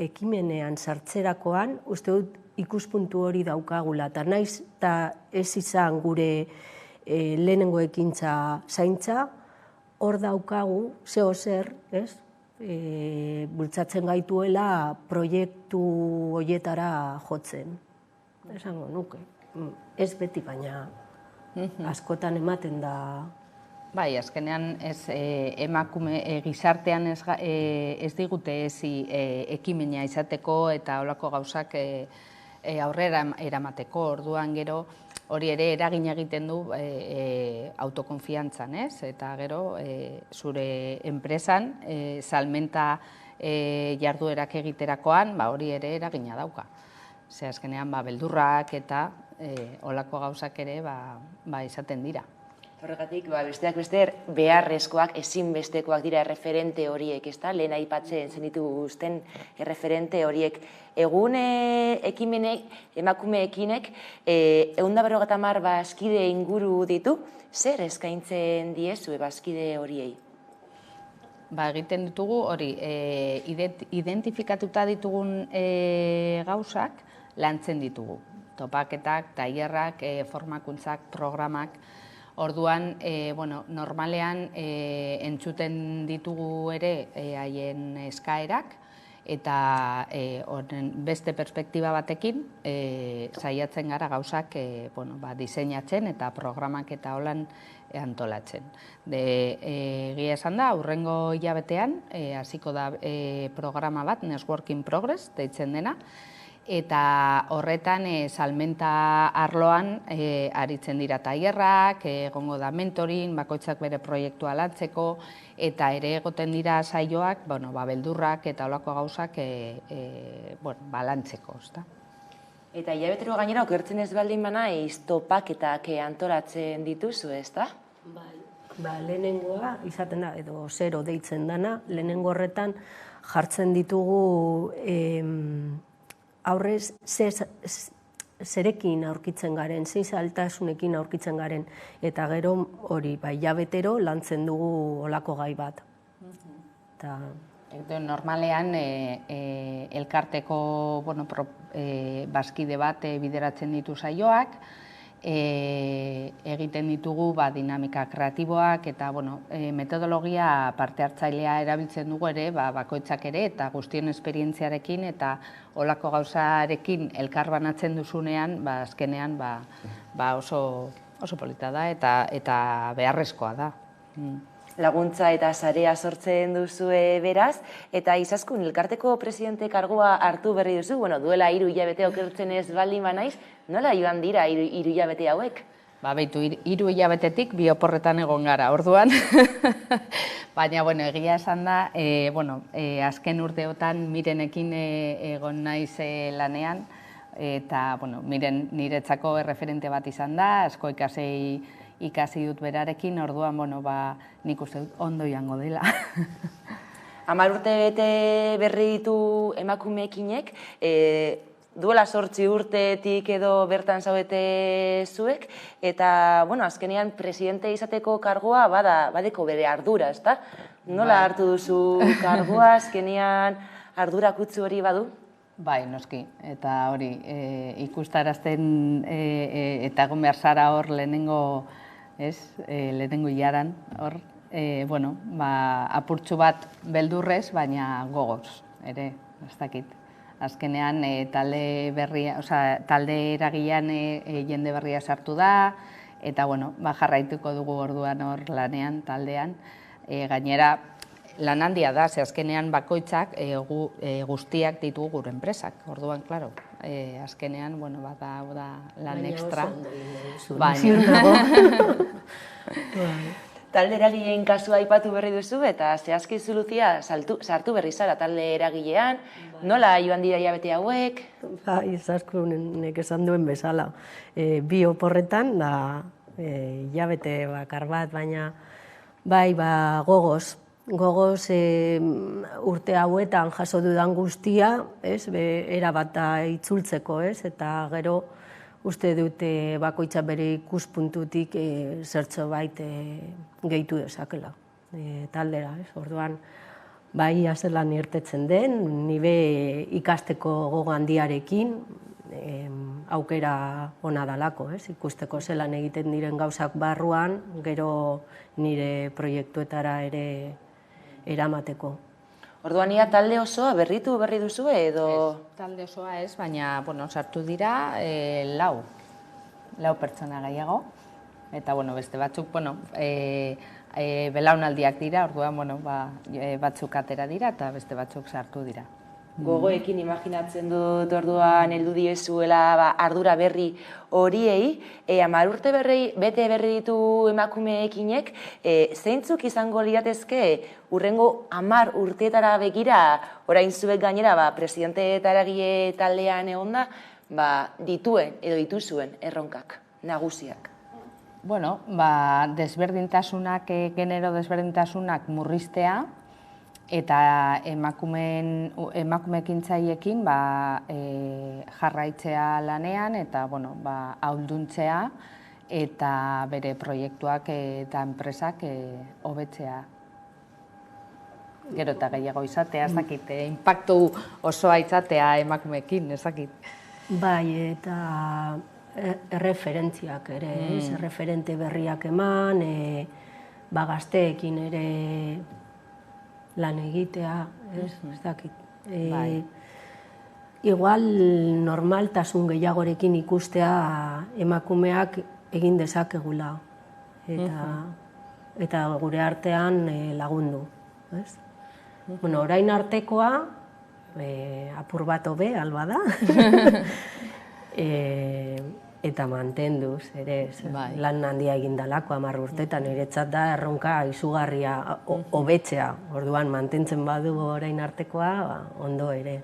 ekimenean sartzerakoan, uste dut ikuspuntu hori daukagula, eta naiz eta ez izan gure lehenengo ekintza zaintza, hor daukagu, zeo zer, ez? Bultzatzen gaituela proiektu horietara jotzen. Esango nuke. Ez beti, baina askotan ematen da. Bai, azkenean emakume gizartean ez digute ekimena izateko eta holako gauzak aurrera eramateko. Orduan gero hori ere eragin egiten du autokonfiantzan, ez? Eta gero zure enpresan salmenta jarduerak egiterakoan hori ere eragina dauka. Ze azkenean beldurrak eta holako gauzak ere izaten dira. Horregatik, besteak beste beharrezkoak, ezinbestekoak dira erreferente horiek, ez da? Lehen aipatzen zenituzten erreferente horiek. Egun ekimenek, emakume ekinek, 150 bazkide inguru ditu, zer eskaintzen diezu bazkide horiei? Egiten ditugu hori, identifikatuta ditugun gauzak lantzen ditugu. Topaketak, tailerrak, formakuntzak, programak. Orduan, normalean entzuten ditugu ere haien eskaerak, eta beste perspektiba batekin saiatzen gara gauzak diseinatzen eta programak eta holan antolatzen. Egia esan da, hurrengo hilabetean hasiko da programa bat, Network in Progress, deitzen dena, eta horretan salmenta arloan aritzen dira tailerrak, egongo da mentoring, bakoitzak bere proiektua lantzeko, eta ere egoten dira saioak, beldurrak eta olako gauzak lantzeko. Eta hilabetero gainera okertzen ez baldin banaiz topaketak antolatzen dituzu, ezta? Lehenengoa izaten da, edo zero deitzen dana, lehenengo horretan jartzen ditugu aurrez zerekin aurkitzen garen, zein zailtasunekin aurkitzen garen, eta gero hori, hilabetero lantzen dugu olako gai bat. Normalean, elkarteko bazkide bat bideratzen ditu saioak, egiten ditugu dinamika kreatiboak eta metodologia parte hartzailea erabiltzen dugu ere, bakoitzak ere eta guztien esperientziarekin eta olako gauzarekin elkar banatzen duzunean, azkenean oso polita da eta beharrezkoa da. Laguntza eta sarea sortzen duzue beraz, eta Izaskun elkarteko presidente kargua hartu berri duzu, duela 3 hilabete okertzen ez baldin banaiz, nola joan dira 3 hilabete hauek? Beitu, 3 hilabetetik bi oporretan egon gara, orduan. Baina, egia esan da, azken urteotan Mirenekin egon naiz lanean, eta, Miren niretzako erreferente bat izan da, asko ikasi dut berarekin, orduan, nik uste dut ondo joango dela. 10 urte bete berri ditu emakumeekinek, duela 8 urtetik edo bertan zaudete zuek, eta, azkenean presidente izateko kargoa badeko bere ardura, ezta? Nola hartu duzu kargoa, azkenean ardurakutzu hori badu? Bai, noski, eta hori, ikustarazten eta egon behar zara hor lehenengo hilaran, hor, apurtxu bat beldurrez, baina gogoz, ere, ez dakit. Azkenean, talde eragilean jende berria sartu da, eta, jarraituko dugu orduan hor lanean, taldean. Gainera, lan handia da, ze azkenean bakoitzak guztiak ditugu gure enpresak. Orduan, klaro, azkenean, da lan ekstra. Talde eragileen kasua aipatu berri duzu, eta zehazki Zuluzia sartu berri zara talde eragilean, nola joan dira hilabete hauek? Izaskunek esan duen bezala. Bi oporretan, hilabete bakar bat, baina gogoz. Gogoz urte hauetan jaso dudan guztia, erabat itzultzeko, eta gero uste dute bakoitza bere ikuspuntutik zertxo bait gehitu dezakela taldera. Orduan, zelan irtetzen den, nire ikasteko gogo handiarekin aukera ona dalako, ikusteko zelan egiten diren gauzak barruan, gero nire proiektuetara ere eramateko. Orduan, talde osoa berritu berri duzu edo? Talde osoa ez, baina sartu dira 4 pertsona gehiago. Eta beste batzuk, belaunaldiak dira, orduan batzuk atera dira eta beste batzuk sartu dira. Gogoekin imaginatzen dut orduan heldu diezuela ardura berri horiei, 10 urte bete berri ditu emakumeekinek, zeintzuk izango liratezke hurrengo 10 urteetara begira, orain zuek gainera presidente eta eragile taldean egonda, dituen edo dituzuen erronkak, nagusiak? Desberdintasunak, genero desberdintasunak murriztea, eta emakumekintzaiekin jarraitzea lanean eta ahalduntzea eta bere proiektuak eta enpresak hobetzea. Gero eta gehiago izatea, ez dakit, inpaktu osoa izatea emakumeekin, ez dakit. Bai, eta erreferentziak ere, referente berriak eman, gazteekin ere lan egitea, ez dakit. Igual normaltasun gehiagorekin ikustea emakumeak egin dezakegula eta gure artean lagundu. Orain artekoa, apur bat hobe, alba da, eta mantenduz, ere, lan handia egindalako 10 urtetan, niretzat da erronka izugarria hobetzea, orduan mantentzen badu orain artekoa, ondo ere.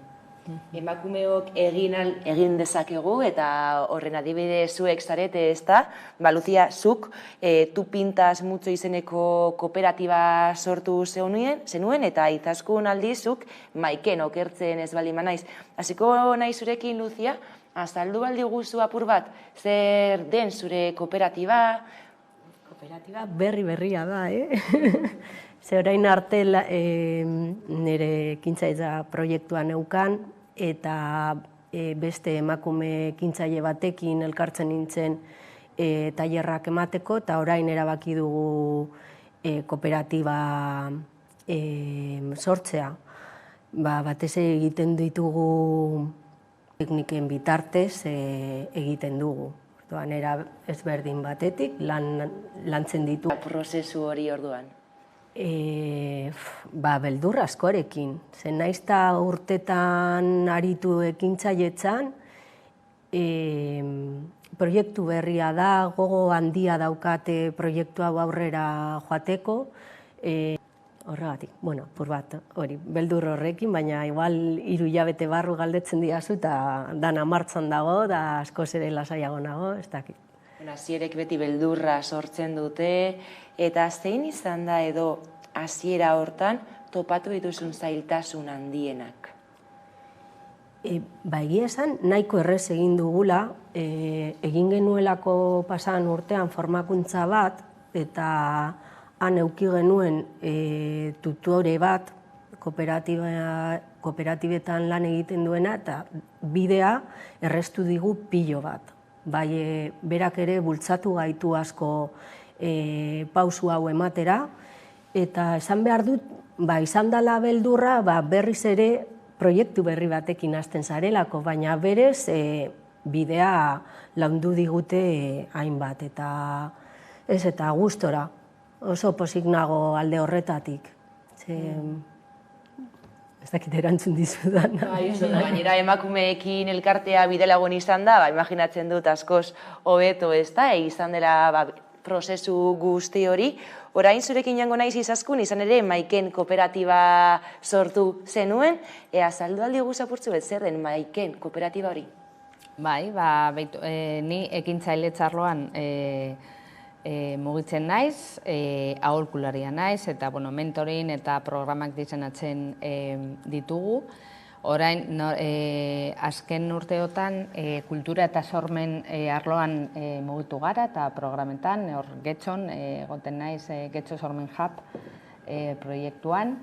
Emakumeok egin dezakegu eta horren adibide zuek zarete, ez da? Lucia, zuk Tu Pintas Mucho izeneko kooperatiba sortu zenuen eta Izaskun aldizuk Maiken okertzen ez bali manaiz. Hasiko nahi zurekin, Lucia, azaldu baldi guzu apur bat, zer den zure kooperatiba? Kooperatiba berria da, Ze orain arte nire ekintzaile proiektua neukan, eta beste emakume ekintzaile batekin elkartzen nintzen tailerrak emateko, eta orain erabaki dugu kooperatiba sortzea. Batez egiten ditugu tekniken bitartez egiten dugu. Orduan, era ezberdin batetik lantzen ditu. Prozesu hori orduan? Beldur askorekin. Zen naizta urtetan aritu ekintzailetzan, proiektu berria da, gogo handia daukate proiektu hau aurrera joateko. Horregatik, pur bat, hori, beldur horrekin, baina igual 3 hilabete barru galdetzen diazu eta dana martxan dago, da askoz ere lasaiago nago, ez dakit. Hasierek beti beldurra sortzen dute, eta zein izan da edo hasiera hortan topatu dituzun zailtasun handienak? Egia esan, nahiko errez egin dugula, egin genuelako pasan urtean formakuntza bat, eta han eduki genuen tutore bat, kooperatibetan lan egiten duena, eta bidea erreztu digu pilo bat. Bai, berak ere bultzatu gaitu asko pausu hau ematera, eta esan behar dut, izan dela beldurra, berriz ere proiektu berri batekin hasten zarelako, baina berez bidea laundu digute hainbat, eta gustora, oso pozik nago alde horretatik. Ez dakit erantzun dizudan. Gainera emakumeekin elkartea bidelagun izan da, imaginatzen dut askoz hobeto, ez da, izan dela prozesu guzti hori. Orain zurekin jango naiz Izaskun, izan ere Maiken kooperatiba sortu zenuen, azaldu aldi guzapurtzu bet zer den Maiken kooperatiba hori? Bai, ni ekintzailetza arloan mugitzen naiz, aholkularia naiz, eta mentorin eta programak diseinatzen ditugu. Orain, azken urteotan, kultura eta sormen arloan mugitu gara eta programentan, hor Getxon, egoten naiz Getxo Sormen Hub proiektuan.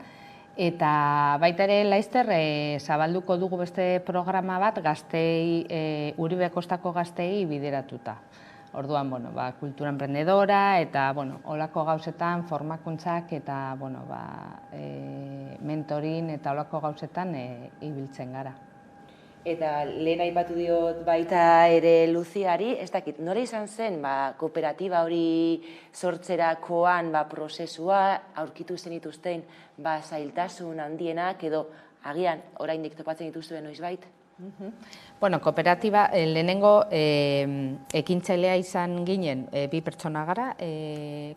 Eta baita ere, laizter, zabalduko dugu beste programa bat gaztei, Uribe Kostako gaztei bideratuta. Orduan, kultura emprendedora eta olako gauzetan formakuntzak eta mentorin eta olako gauzetan ibiltzen gara. Eta lehen aipatu diot baita ere Luziari, ez dakit, nora izan zen kooperatiba hori sortzerakoan prozesua, aurkitu zenituzten zailtasun handienak edo agian oraindik topatzen dituzuen noizbait? Kooperatiba, lehenengo ekintzailea izan ginen 2 pertsona gara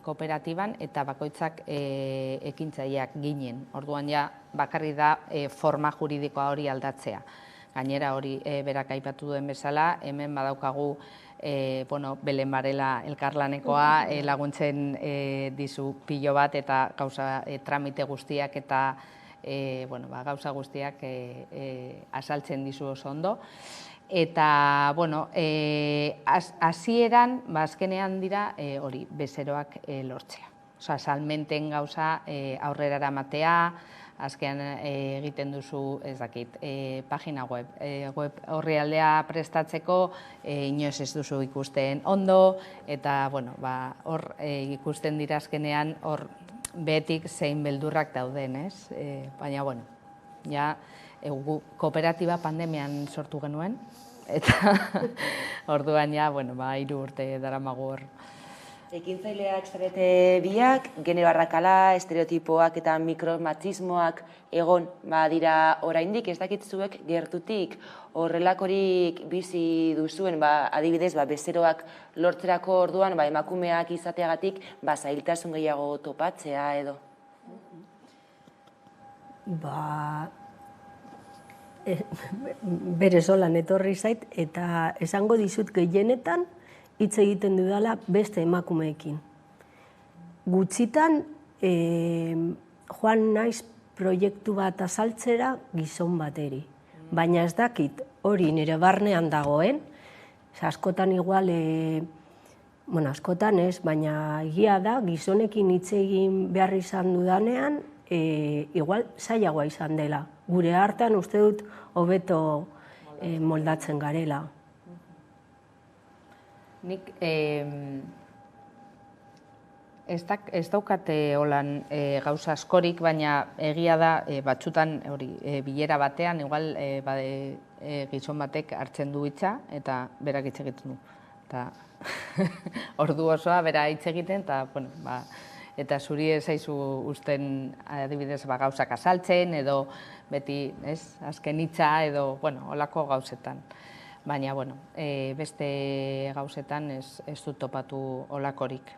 kooperatiban eta bakoitzak ekintzaileak ginen. Orduan bakarrik da forma juridikoa hori aldatzea. Gainera hori berak aipatu duen bezala, hemen badaukagu Belen Barela elkarlanekoa laguntzen dizu pilo bat eta tramite guztiak eta gauza guztiak azaltzen dizu oso ondo. Eta, hasieran, azkenean dira bezeroak lortzea. Salmenten gauza aurrera eramatea, azkean egiten duzu, ez dakit, pagina web. Web orrialdea prestatzeko inoiz ez duzu ikusten ondo, eta hor ikusten dira azkenean hor behetik zein beldurrak dauden, ez? Baina, ja, kooperatiba pandemian sortu genuen, eta orduan ja, 3 urte daramagu hor. Ekintzaileak zarete biak, genero arrakala, estereotipoak eta mikromachismoak egon badira oraindik, ez dakit zuek gertutik horrelakorik bizi duzuen, adibidez, bezeroak lortzerako orduan, emakumeak izateagatik, zailtasun gehiago topatzea edo? Bere solan etorri zait, eta esango dizut gehienetan, hitz egiten dudala beste emakumeekin. Gutxitan, joan naiz proiektu bat azaltzera gizon bateri. Baina ez dakit hori nire barnean dagoen, askotan igual, askotan ez, baina egia da, gizonekin hitz egin behar izan dudanean, igual zailagoa izan dela. Gure hartan uste dut hobeto moldatzen garela. Nik ez daukate holan gauza askorik, baina egia da batzutan bilera batean, igual gizon batek hartzen du hitza eta berak hitz egiten du. Eta ordu osoa bera hitz egiten eta zuri ez zaizu usten adibidez gauzak azaltzen edo beti azken hitza edo holako gauzetan. Baina, beste gauzetan ez dut topatu olakorik.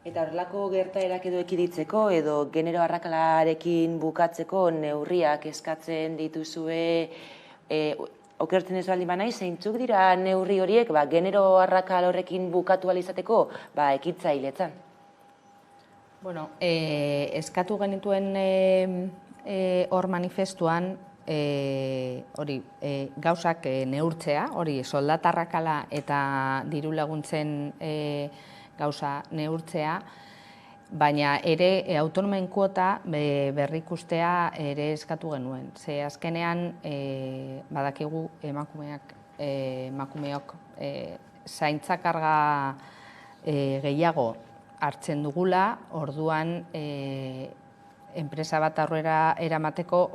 Eta horrelako gertaerak edo ekiditzeko edo genero arrakalarekin bukatzeko neurriak eskatzen dituzue, okertzen ez baldin banaiz, zeintzuk dira neurri horiek genero arrakala horrekin bukatu ahal izateko ekitzailetzan? Eskatu genituen hor manifestuan, gauzak neurtzea, soldatarrakala eta diru laguntzen gauza neurtzea, baina ere autonomen kuota berrikustea ere eskatu genuen. Ze azkenean badakigu emakumeok zaintzakarga gehiago hartzen dugula, orduan enpresa bat aurrera eramateko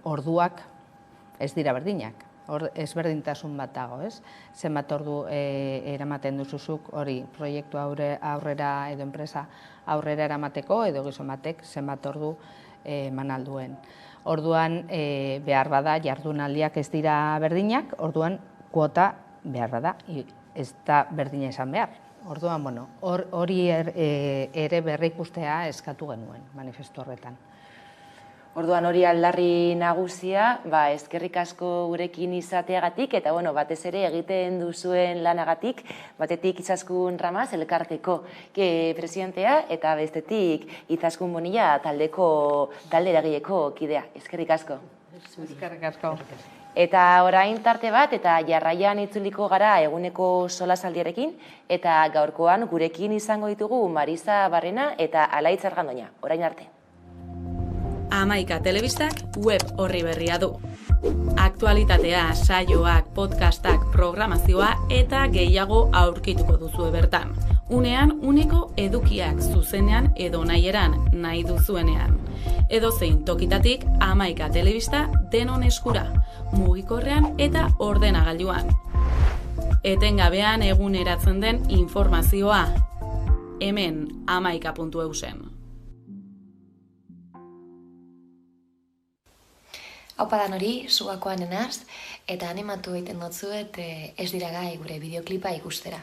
orduak ez dira berdinak. Hor ezberdintasun bat dago, ez? Zenbat ordu eramaten duzuzuk proiektu aurrera edo enpresa aurrera eramateko edo gizon batek zenbat ordu eman alduen. Orduan behar bada jardunaldiak ez dira berdinak, orduan kuota behar bada ez da berdina izan behar. Orduan, hori ere berrikustea eskatu genuen manifestu horretan. Orduan hori aldarri nagusia, eskerrik asko gurekin izateagatik, eta batez ere egiten duzuen lanagatik, batetik Izaskun Ramaz, elkarteko presidentea, eta bestetik Izaskun Bonilla, talde eragileko kidea. Eskerrik asko. Eskerrik asko. Eta orain tarte bat, eta jarraian itzuliko gara eguneko solasaldiarekin, eta gaurkoan gurekin izango ditugu Marisa Barrena eta Alaitz Argandoña. Orain arte. Hamaika Telebistak web orri berria du. Aktualitatea, saioak, podcastak, programazioa eta gehiago aurkituko duzue bertan. Unean, uneko edukiak zuzenean edo nahieran, nahi duzuenean. Edozein tokitatik Hamaika Telebista denon eskura, mugikorrean eta ordenagailuan. Etengabean eguneratzen den informazioa. Hemen hamaika.eusen. Haupadan hori, zugakoan enaz, eta animatu egiten dutzuet ez dira gai gure bideoklipa ikustera.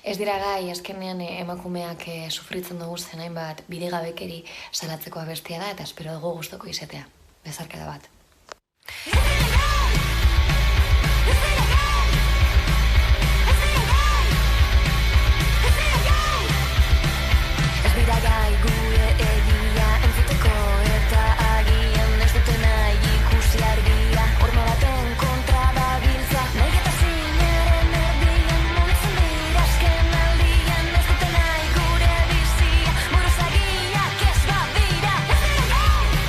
Ez dira gai azkenean emakumeak sufritzen dugu zen hainbat bidegabekeri salatzeko abestia da, eta espero dugu gustoko izatea. Bezarkada bat. Ez dira gai gure egia entzuteko eta agian ez dute nahi ikusi argia. Horma baten kontra dabiltza, nahi eta zinaren erdian mugitzen dira azken aldian. Ez dute nahi gure bizia, buruzagiak ez badira. Ez dira gai!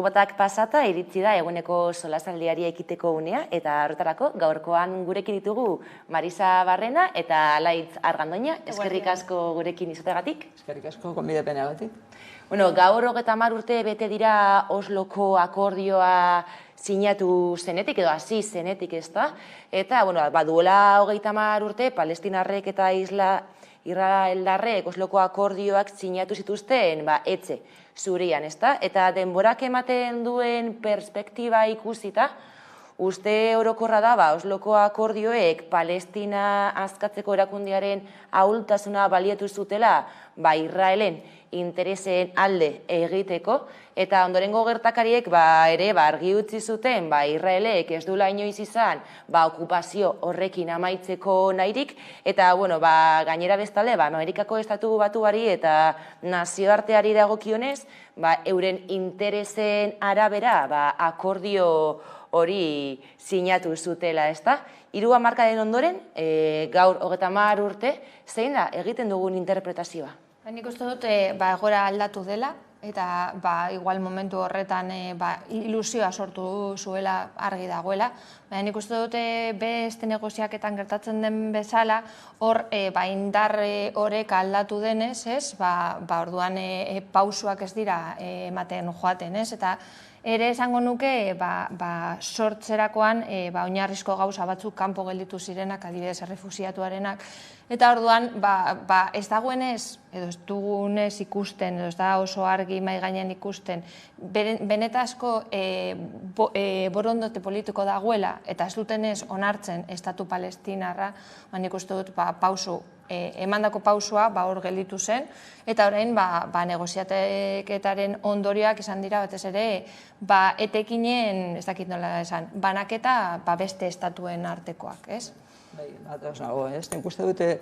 batak pasata iritsi da eguneko solasaldiari ekiteko unea, eta horretarako gaurkoan gurekin ditugu Marisa Barrena eta Alaitz Argandoña. Eskerrik asko gurekin izateagatik. Eskerrik asko gonbidapenagatik. Bueno, gaur 30 urte bete dira Osloko akordioa sinatu zenetik, edo hasi zenetik, ez da? Eta, duela 30 urte, palestinarrek eta israeldarrek Osloko akordioak sinatu zituzten, etxe zurian, ez da? Eta denborak ematen duen perspektiba ikusita, uste orokorra da, Osloko akordioek Palestina askatzeko erakundearen ahultasuna baliatu zutela, Israelen interesen alde egiteko, eta ondorengo gertakariek ere argi utzi zuten, Israelek ez duela inoiz izan, okupazio horrekin amaitzeko nahirik, eta, gainera bestalde, Amerikako Estatu Batuari eta nazioarteari dagokionez, euren interesen arabera, akordio hori sinatu zutela, ez da? 3 hamarkaden ondoren, gaur 30 urte, zein da egiten dugun interpretazioa? Nik uste dut egoera aldatu dela, eta igual momentu horretan ilusioa sortu zuela argi dagoela. Nik uste dut beste negoziaketan gertatzen den bezala, hor indar horrek aldatu denez, orduan pausuak ez dira ematen joaten, eta ere esango nuke sortzerakoan oinarrizko gauza batzuk kanpo gelditu zirenak, adibidez errefuxiatuarenak, eta orduan ez dagoenez, edo ez dugunez ikusten, edo ez da oso argi mahai gainean ikusten, benetazko borondote politiko dagoela, eta ez dutenez onartzen Estatu Palestinarra, nik uste dut emandako pausua hor gelditu zen, eta orain negoziateketaren ondorioak izan dira batez ere, etekinen, ez dakit nola esan, banaketa beste estatuen artekoak, ez? Ados nago, ez? Ikuste dute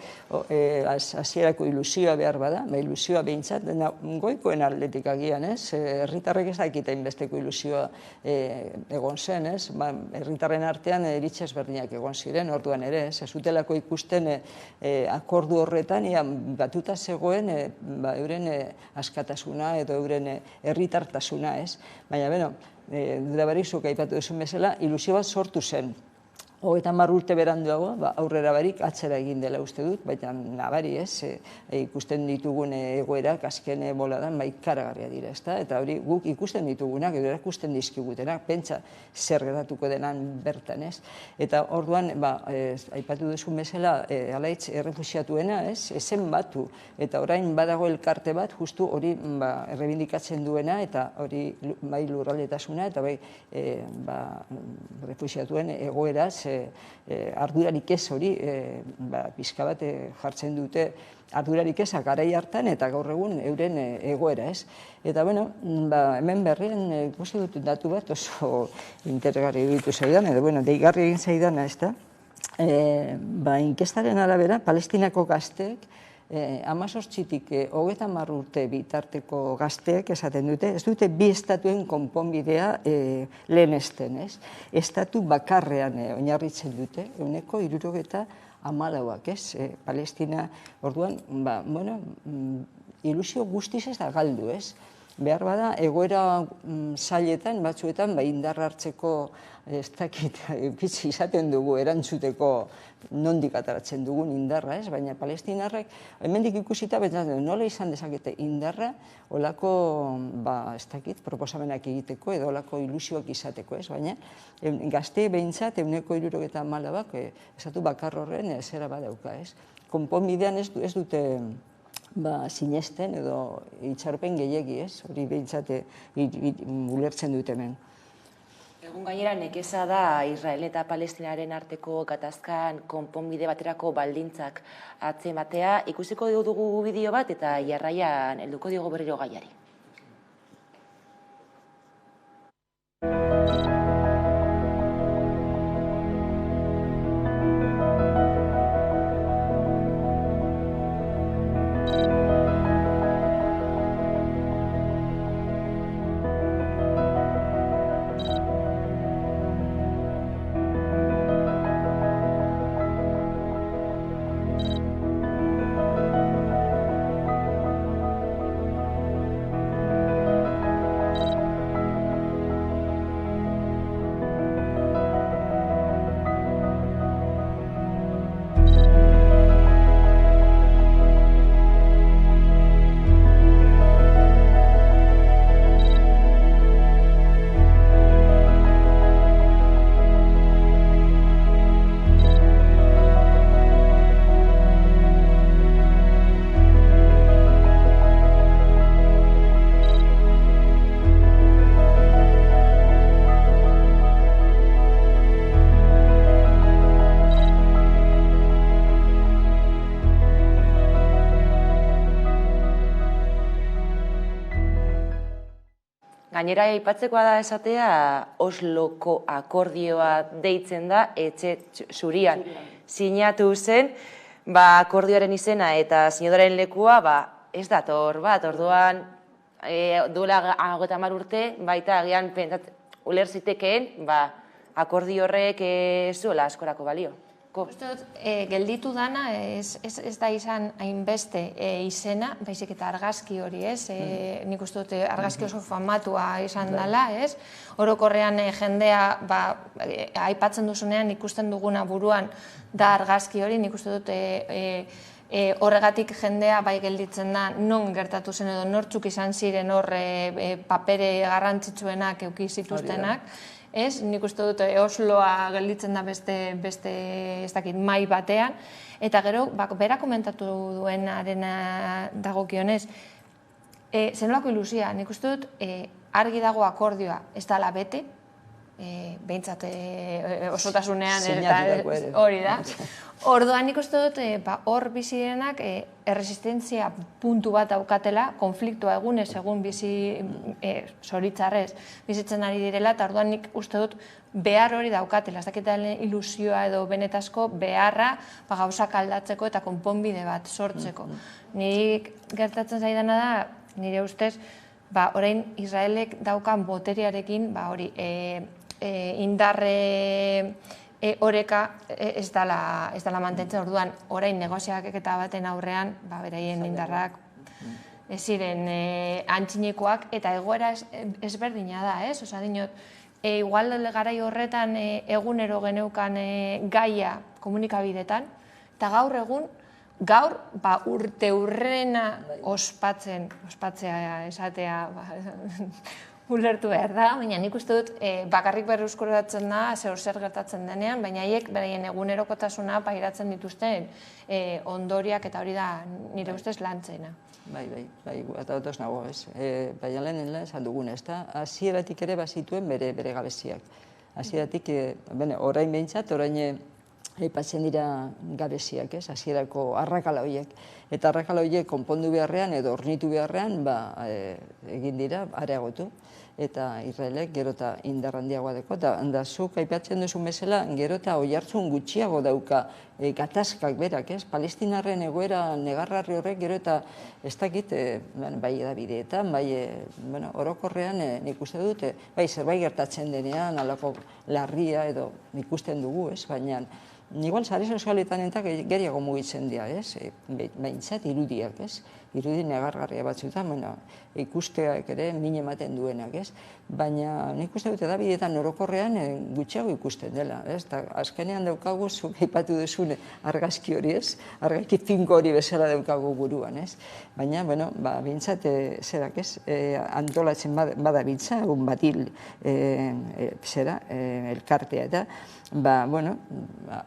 hasierako ilusioa behar bada, ilusioa behintzat, goikoen atletik agian, ez? Herritarrek ez dakitein besteko ilusioa egon zen, ez? Herritarren artean iritzi ezberdinak egon ziren, orduan ere, ez? Ez utelako ikusten akordu horretan, batuta zegoen euren askatasuna edo euren herritartasuna, ez? Baina, dudabarik zuk aipatu duzun bezala, ilusio bat sortu zen. 30 urte beranduago, aurrera barik atzera egin dela uste dut, baina nabari ez, ikusten ditugun egoerak azken boladan ikaragarria dira, ezta? Eta hori guk ikusten ditugunak, edo ikusten dizkigutenak, pentsa zer gertatuko denan bertan, ez? Eta orduan, aipatu duzun bezala, Alaitz errefuxiatuena, ez? Ezen batu, eta orain badago elkarte bat, justu hori errebindikatzen duena, eta hori bai lurraldetasuna, eta bai refuxiatuen egoeraz, ardurarik ez hori, pixka bat jartzen dute ardurarik ezak garai hartan eta gaur egun euren egoera, ez? Eta, hemen berrien ikusi dut datu bat oso interesgarri ditu zaidan, edo, deigarri egin zaidana, ez da? Inkestaren arabera, Palestinako gazteek 18tik 30 urte bitarteko gazteek esaten dute, ez dute bi estatuen konponbidea lehenesten, ez? Estatu bakarrean oinarritzen dute, 74%, ez? Palestina, orduan, ilusio guztiz ez da galdu, ez? Behar bada, egoera zailetan, batzuetan, indarra hartzeko, ez dakit, izaten dugu, erantzuteko nondik ataratzen dugun indarra, ez? Baina palestinarrek, hemendik ikusita, nola izan dezakete indarra, olako, ez dakit, proposamenak egiteko, edo olako ilusioak izateko, ez? Baina, gazte behintzat, 74%, esatu bakar horren, zera badauka, ez? Konponbidean ez dute sinesten edo itxarpen gehiegi, ez? Hori behintzate ulertzen dut hemen. Egun gainera nekeza da Israel eta Palestinaren arteko gatazkan konponbide baterako baldintzak atzematea. Ikusiko dugu bideo bat eta jarraian helduko diogu berriro gaiari. gainera aipatzekoa da esatea Osloko akordioa deitzen da, etxe zurian sinatu zen, akordioaren izena eta sinaduraren lekua ez dator bat, orduan duela 30 urte, baita agian uler zitekeen, akordio horrek zuela askorako balio. Uste dut, gelditu dana, ez da izan hainbeste izena, baizik eta argazki hori, ez? Nik uste dut, argazki oso famatua izan dela, ez? Orokorrean jendea, aipatzen duzunean, ikusten duguna buruan da argazki hori, nik uste dut, horregatik jendea bai gelditzen da non gertatu zen edo nortzuk izan ziren hor papere garrantzitsuenak euki zituztenak. Ez, nik uste dut Osloa gelditzen da beste ez dakit mai batean, eta gero, bera komentatu duenarena dagokionez, zenolako ilusia, nik uste dut argi dago akordioa ez dela bete, behintzat osotasunean hori da. Orduan nik uste dut hor bizirenak erresistentzia puntu bat daukatela, konfliktua egunez egun zoritzarrez bizitzen ari direla, eta orduan nik uste dut behar hori daukatela, ez dakitaren ilusioa edo benetazko beharra gauzak aldatzeko eta konponbide bat sortzeko. Nik gertatzen zaidana da, nire ustez, orain Israelek daukan boteriarekin, hori, indarre oreka ez dela mantentzen, orduan orain negoziaketa baten aurrean, beraien indarrak ez ziren antxinekoak, eta egoera ezberdina da, ez? Osa, dinot, igual garai horretan egunero geneukan gaia komunikabidetan, eta gaur egun, urte hurrena ospatzea esatea, ulertu behar da, baina nik uste dut bakarrik berreuskuratzen da zer gertatzen denean, baina haiek beraien egunerokotasuna pairatzen dituzten ondoriak eta hori da nire ustez lantzena. Bai, eta otoz nago, ez. Baina lehen esan dugun, ez da, hasieratik ere bazituen bere gabeziak. Hasieratik, orain behintzat, orain aipatzen dira gabeziak, ez, hasierako arrakala horiek. Eta arrakala horiek konpondu beharrean edo ornitu beharrean, egin dira, areagotu. Eta Israelek gero eta indar handiagoa deko, eta zuk aipatzen duzun bezala, gero eta oihartzun gutxiago dauka gatazkak berak, ez? Palestinarren egoera negarrarri horrek gero eta ez dakit, bai edabideetan, bai orokorrean nik uste dut, bai zerbait gertatzen denean, alako larria edo ikusten dugu, ez? Baina igual sare sozialetan entak geriago mugitzen dira, ez? Behintzat irudiak, ez? Irudi negargarria batzuetan, ikusteak ere min ematen duenak, ez? Baina nik uste dut edabideetan orokorrean gutxiago ikusten dela, ez? Azkenean daukagu, zuk aipatu duzun argazki hori, ez? Argazki finko hori bezala daukagu buruan, ez? Baina, behintzat, zerak, ez? Antolatzen badabiltza, egun batil, elkartea eta,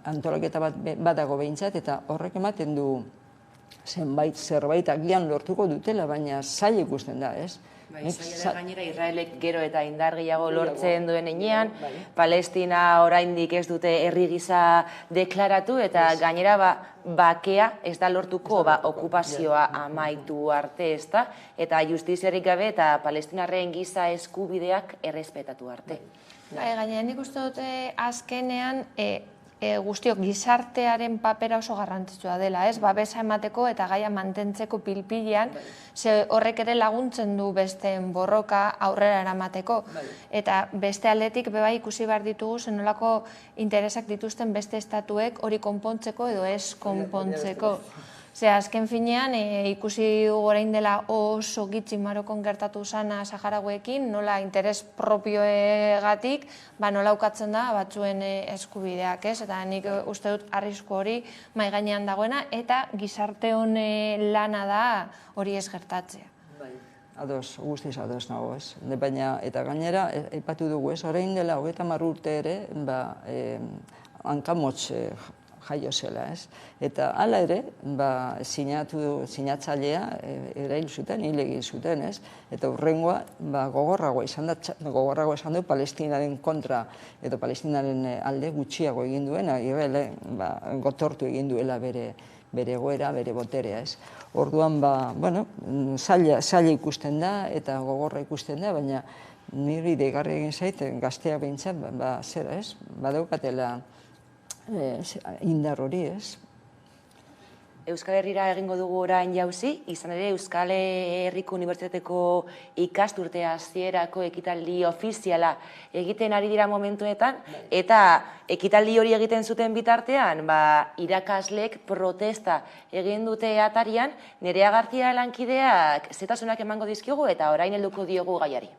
antolaketa bat badago behintzat, eta horrek ematen du zerbait agian lortuko dutela, baina zaila ikusten da, ez? Zaila da gainera Israelek gero eta indar gehiago lortzen duen enean, Palestina oraindik ez dute herri gisa deklaratu, eta gainera bakea ez da lortuko okupazioa amaitu arte, ez da, eta justiziarik gabe eta palestinarren giza eskubideak errespetatu arte. Gainera, nik uste dute azkenean guztiok gizartearen papera oso garrantzitsua dela, ez? Babesa emateko eta gaia mantentzeko pilpilean, ze horrek ere laguntzen du besteen borroka aurrera eramateko. Eta beste aldetik bebai ikusi behar ditugu zenolako interesak dituzten beste estatuek hori konpontzeko edo ez konpontzeko. Ze azken finean ikusi dugu orain dela oso gitxi Marokon gertatu zana Saharauekin, nola interes propioegatik, nola ukatzen da batzuen eskubideak, ez? Eta nik uste dut arrisku hori mahai gainean dagoena, eta gizarte honen lana da hori ez gertatzea. Ados, guztiz ados nago, ez? Baina, eta gainera, aipatu dugu, ez? Orain dela 30 urte ere, hankamotz jaio zela, ez? Eta hala ere, sinatzailea erail zuten, hil egin zuten, ez? Eta hurrengoa, gogorragoa izan du Palestinaren kontra, edo Palestinaren alde gutxiago egin duena, gotortu egin duela bere egoera, bere boterea, ez? Orduan, zaila ikusten da, eta gogorra ikusten da, baina niri deigarri egin zait, gazteak behintzat, zera ez, badaukatela indar hori ez. Euskal Herrira egingo dugu orain jauzi, izan ere Euskal Herriko Unibertsitateko ikasturte hasierako ekitaldi ofiziala egiten ari dira momentuetan, eta ekitaldi hori egiten zuten bitartean, irakaslek protesta egin dute atarian, Nerea García lankideak zetasunak emango dizkigu eta orain helduko diogu gaiari.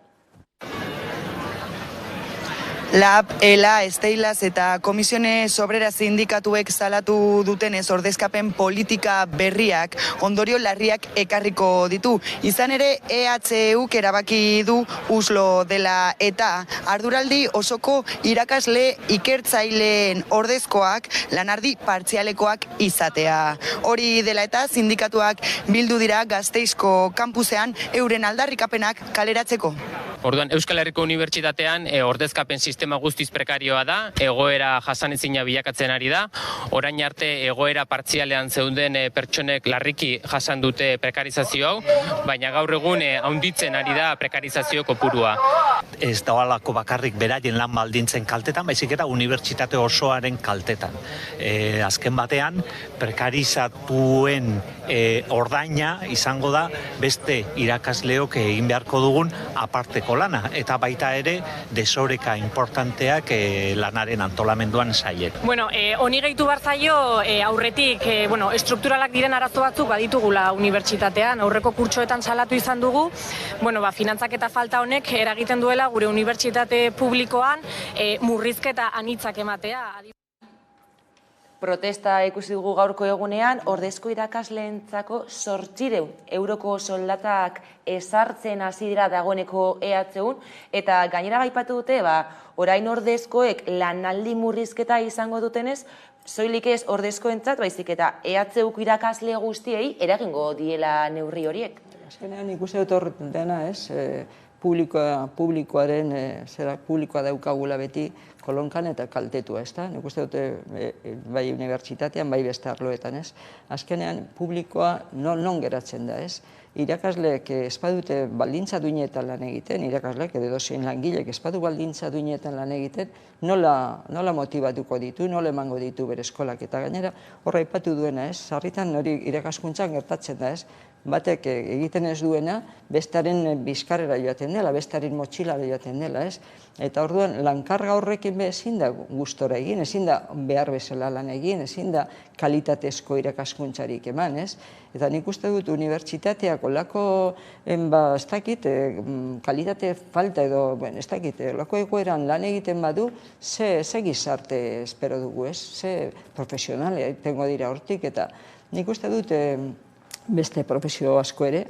LAB, ELA, Esteilaz eta Komisione Obrera sindikatuek salatu dutenez ordezkapen politika berriak ondorio larriak ekarriko ditu. Izan ere, EHUk erabaki du uslo dela eta arduraldi osoko irakasle ikertzaileen ordezkoak lanaldi partzialekoak izatea. Hori dela eta sindikatuak bildu dira Gasteizko kampusean euren aldarrikapenak kaleratzeko. Orduan, Euskal Herriko Unibertsitatean ordezkapen sistema guztiz prekarioa da, egoera jasanezina bilakatzen ari da, orain arte egoera partzialean zeuden pertsonek larriki jasan dute prekarizazio hau, baina gaur egun handitzen ari da prekarizazio kopurua. Ez dagoelako bakarrik beraien lan baldintzen kaltetan, baizik eta unibertsitate osoaren kaltetan. Azken batean, prekarizatuen ordaina izango da beste irakasleok egin beharko dugun aparteko lana, eta baita ere desoreka importanteak lanaren antolamenduan saiek. Honi gehitu behar zaio aurretik estrukturalak diren arazo batzuk baditugula unibertsitatean, aurreko kurtsoetan salatu izan dugu, finantzaketa falta honek eragiten duela gure unibertsitate publikoan murrizketa anitzak ematea. Protesta ikusi dugu gaurko egunean, ordezko irakasleentzako 800 euroko soldatak ezartzen hasi dira dagoeneko EHUn, eta gainera gaipatu dute, orain ordezkoek lanaldi murrizketa izango dutenez, soilik ez ordezkoentzat, baizik eta EHUko irakasle guztiei eragingo diela neurri horiek. Azkenean ikusi dut hor dena ez, publikoaren, publikoa daukagula beti kolonkan eta kaltetua, ez da? Nik uste dute bai unibertsitatean, bai beste arloetan, ez? Azkenean publikoa non geratzen da, ez? Irakasleek espadute baldintza duinetan lan egiten, irakasleek edo zein langilek espadu baldintza duinetan lan egiten, nola motibatuko ditu, nola emango ditu bere eskolak, eta gainera horra aipatu duena, ez? Sarritan hori irakaskuntzan gertatzen da, ez? Batek egiten ez duena, bestaren bizkarrera joaten dela, bestaren motxilara joaten dela, ez? Eta orduan, lankarga horrekin ezin da gustora egin, ezin da behar bezala lan egin, ezin da kalitatezko irakaskuntzarik eman, ez? Eta nik uste dut unibertsitateak olako, ez dakit, kalitate falta edo, ez dakit, olako egoeran lan egiten badu, ze gizarte espero dugu, ez? Ze profesionale tengo dira hortik, eta nik uste dut beste profesio asko ere,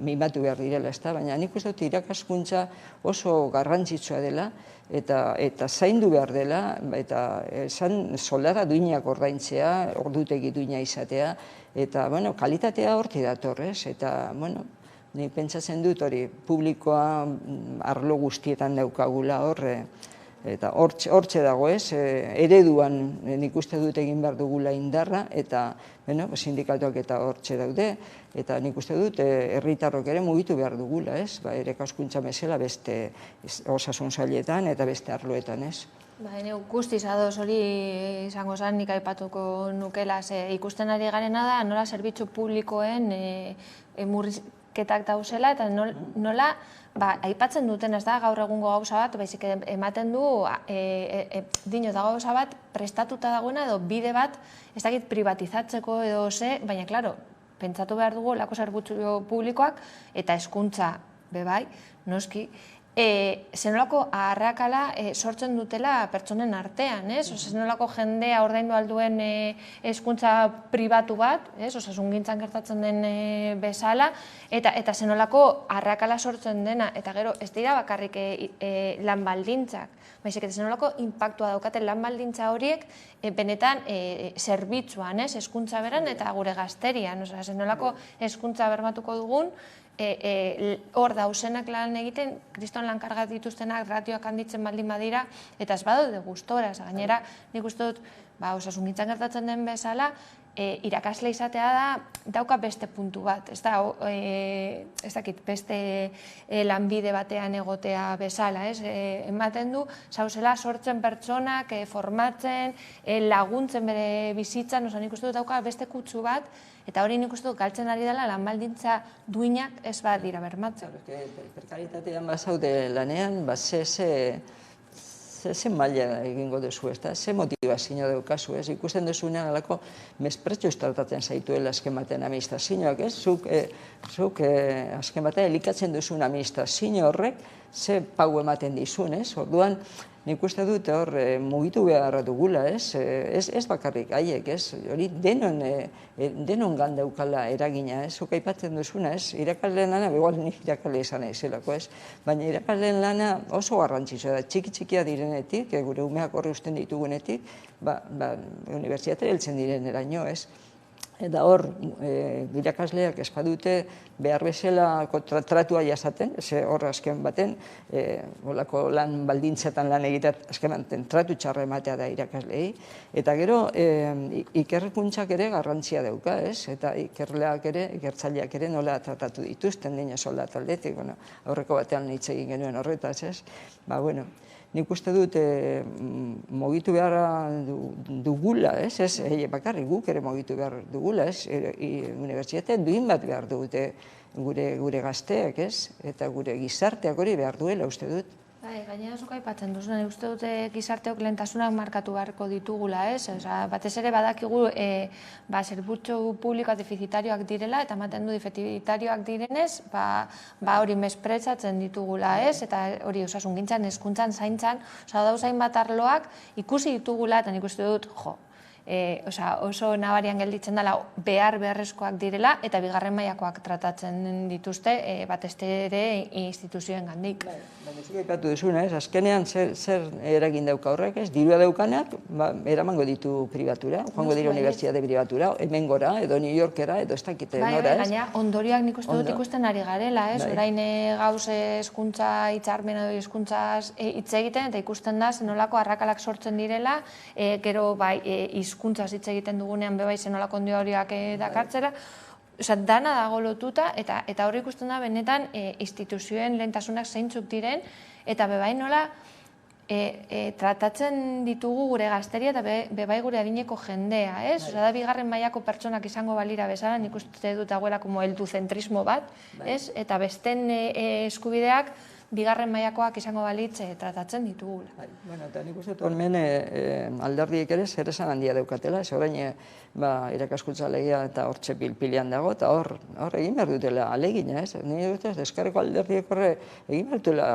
mimatu behar direla, ez da, baina nik uste dut irakaskuntza oso garrantzitsua dela, eta zaindu behar dela, eta soldata duinak ordaintzea, ordutegi duina izatea, eta, kalitatea horti datorrez, eta, nik pentsatzen dut hori publikoa arlo guztietan daukagula horre, eta hortxe dago ez, ereduan nik uste dut egin behar dugula indarra, eta sindikatuak eta hortxe daude, eta nik uste dut herritarrok ere mugitu behar dugula, ez, irakaskuntza bezala beste osasun sailetan eta beste arloetan, ez. Guztiz ados hori izango zen nik aipatuko nukela, ikusten ari garena da, nola zerbitzu publikoen murrizketak dauzela, eta nola aipatzen duten ez da gaur egungo gauza bat, baizik ematen du dino da gauza bat prestatuta dagoena edo bide bat ez dakit privatizatzeko edo baina klaro, pentsatu behar dugu lako zerbitzu publikoak eta hezkuntza bebai, noski, zenolako arrakala sortzen dutela pertsonen artean, zenolako jendea ordaindu alduen hezkuntza pribatu bat, osasungintzan gertatzen den bezala, eta zenolako arrakala sortzen dena, eta gero ez dira bakarrik lan baldintzak, baizik eta zenolako inpaktua daukaten lan baldintza horiek benetan zerbitzuan, hezkuntza beran eta gure gazterian, zenolako hezkuntza bermatuko dugun, hor dausenak lan egiten, kriston lankargat dituztenak ratioak handitzen baldin badira, eta ez badaude gustora, gainera nik uste dut, osasungintzan gertatzen den bezala, irakasle izatea dauka beste puntu bat, ez dakit beste lanbide batean egotea bezala, ematen du, zauzela sortzen pertsonak, formatzen, laguntzen bere bizitzan, nik uste dut dauka beste kutsu bat, eta hori nik uste dut galtzen ari dela lan baldintza duinak ez bat dira bermatzen. Perkaritatean bazaude lanean, ze maila egingo duzu, ze motivazio daukazu, ikusten duzunean alako mespretxo tratatzen zaituela azken batean administrazioak, zuk azken batean elikatzen duzun administrazio horrek ze pau ematen dizun, orduan nik uste dut hor mugitu beharra dugula, ez bakarrik haiek, hori denon gandaukala eragina, zuk aipatzen duzuna, irakasleen lana, igual nik irakasle izan naizelako, baina irakasleen lana oso garrantzitsua da, txiki-txikia direnetik, gure umeak horre usten ditugunetik, unibertsitatea heltzen direneraino, eta hor, irakasleak ez badute behar bezala tratua jasaten, hor azken baten, holako lan baldintzetan lan egitea azken baten tratu txarra ematea da irakaslei, eta gero ikerkuntzak ere garrantzia dauka, eta ikerleak ere, ikertzaileak ere nola tratatu dituzten dina soldat aldetik, aurreko batean hitz egin genuen horretaz, nik uste dut mugitu beharra dugula, ez bakarrik guk ere mugitu behar dugula, unibertsitatean duin bat behar dute gure gazteak, eta gure gizarteak hori behar duela uste dut. Gainera zuk aipatzen duzu, uste dute gizarteok lehentasunak markatu beharko ditugula, batez ere badakigu zerbitzu publikoak defizitarioak direla, eta ematen du defizitarioak direnez, hori mespretxatzen ditugula, eta hori osasungintzan, hezkuntzan, zaintzan, dauzain bat arloak ikusi ditugula, eta nik uste dut, oso nabarian gelditzen dela behar beharrezkoak direla, eta bigarren mailakoak tratatzen dituzte, batez ere instituzioen gandik. Baina zuk aipatu duzuna, azkenean zer eragin dauka horrek, dirua daukanak, eramango ditu pribatura, joango dira unibertsitate pribatura, hemen gora, edo New Yorkera, edo ez dakite nora, Gaina, ondorioak nik uste dut ikusten ari garela, orain gauz hezkuntza hitzarmen edo hizkuntzaz hitz egiten, eta ikusten da zenolako arrakalak sortzen direla, gero hizkuntzaz hitz egiten dugunean bebai zenolako ondorioak dakartzera, dana dago lotuta, eta hori ikusten da benetan instituzioen lehentasunak zeintzuk diren, eta bebai nola tratatzen ditugu gure gazteria eta bebai gure adineko jendea, da bigarren mailako pertsonak izango balira bezala, nik uste dut dagoela helduzentrismo bat, eta besten eskubideak bigarren mailakoak izango balitz tratatzen ditugula. Eta nik uste dut hemen alderdiek ere zer esan handia daukatela, orain irakaskuntza legea eta hortxe pilpilean dago, eta hor egin behar dutela alegina, nire dut deskarreko alderdiek horre egin behar dutela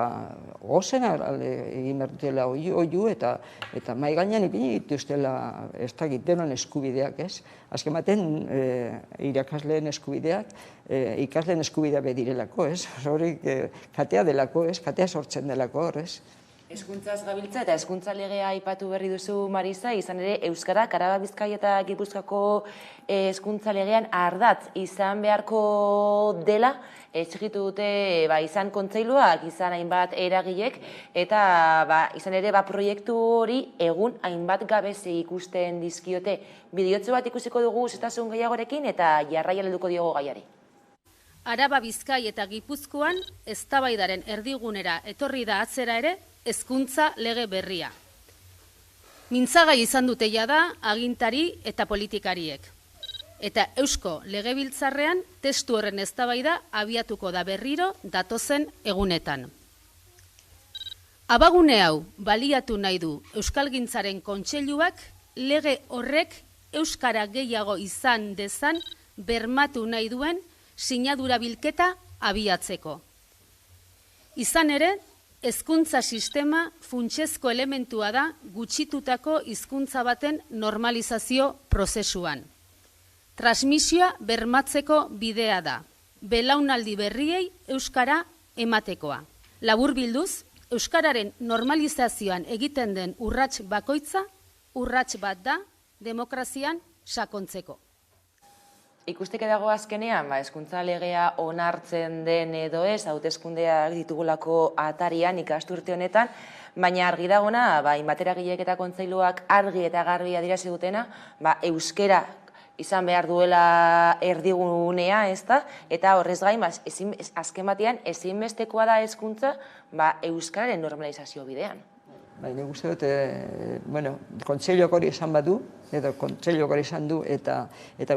gozena egin behar dutela oiu eta mai gainean ipini dituztela ez dakit denon eskubideak, azken baten irakasleen eskubideak ikasleen eskubidea bedirelako, hori katea delako, katea sortzen delako hor, Hezkuntzaz gabiltza eta hezkuntza legea aipatu berri duzu, Marisa, izan ere Euskara, Araba, Bizkaia eta Gipuzkoako hezkuntza legean ardatz izan beharko dela, txikitu dute izan kontseiluak, izan hainbat eragilek, eta izan ere proiektu hori egun hainbat gabezi ikusten dizkiote. Bideotxo bat ikusiko dugu zetasun gehiagorekin eta jarraian helduko diogo gaiari. Araba, Bizkaia eta Gipuzkoan eztabaidaren erdigunera etorri da atzera ere hezkuntza lege berria. Mintzagai izan dute jada agintari eta politikariek. Eta Eusko Legebiltzarrean testu horren eztabaida abiatuko da berriro datozen egunetan. Abagune hau baliatu nahi du Euskalgintzaren Kontseiluak lege horrek euskara gehiago izan dezan bermatu nahi duen sinadura bilketa abiatzeko. Izan ere, hezkuntza sistema funtsezko elementua da gutxitutako hizkuntza baten normalizazio prozesuan. Transmisioa bermatzeko bidea da, belaunaldi berriei euskara ematekoa. Laburbilduz, euskararen normalizazioan egiten den urrats bakoitza, urrats bat da demokrazian sakontzeko. Ikusteke dago azkenean, hezkuntza legea onartzen den edo ez, hauteskundeak ditugulako atarian ikasturte honetan, baina argi dagona, hainbat eragileek eta kontseiluak argi eta garbi adierazi dutena, euskara izan behar duela erdigunea, ezta? Eta horrez gain, azken batean, ezinbestekoa da hezkuntza euskararen normalizazio bidean. Nik uste dut, kontseiluak hori esan badu, edo kontseiluak hori esan du, eta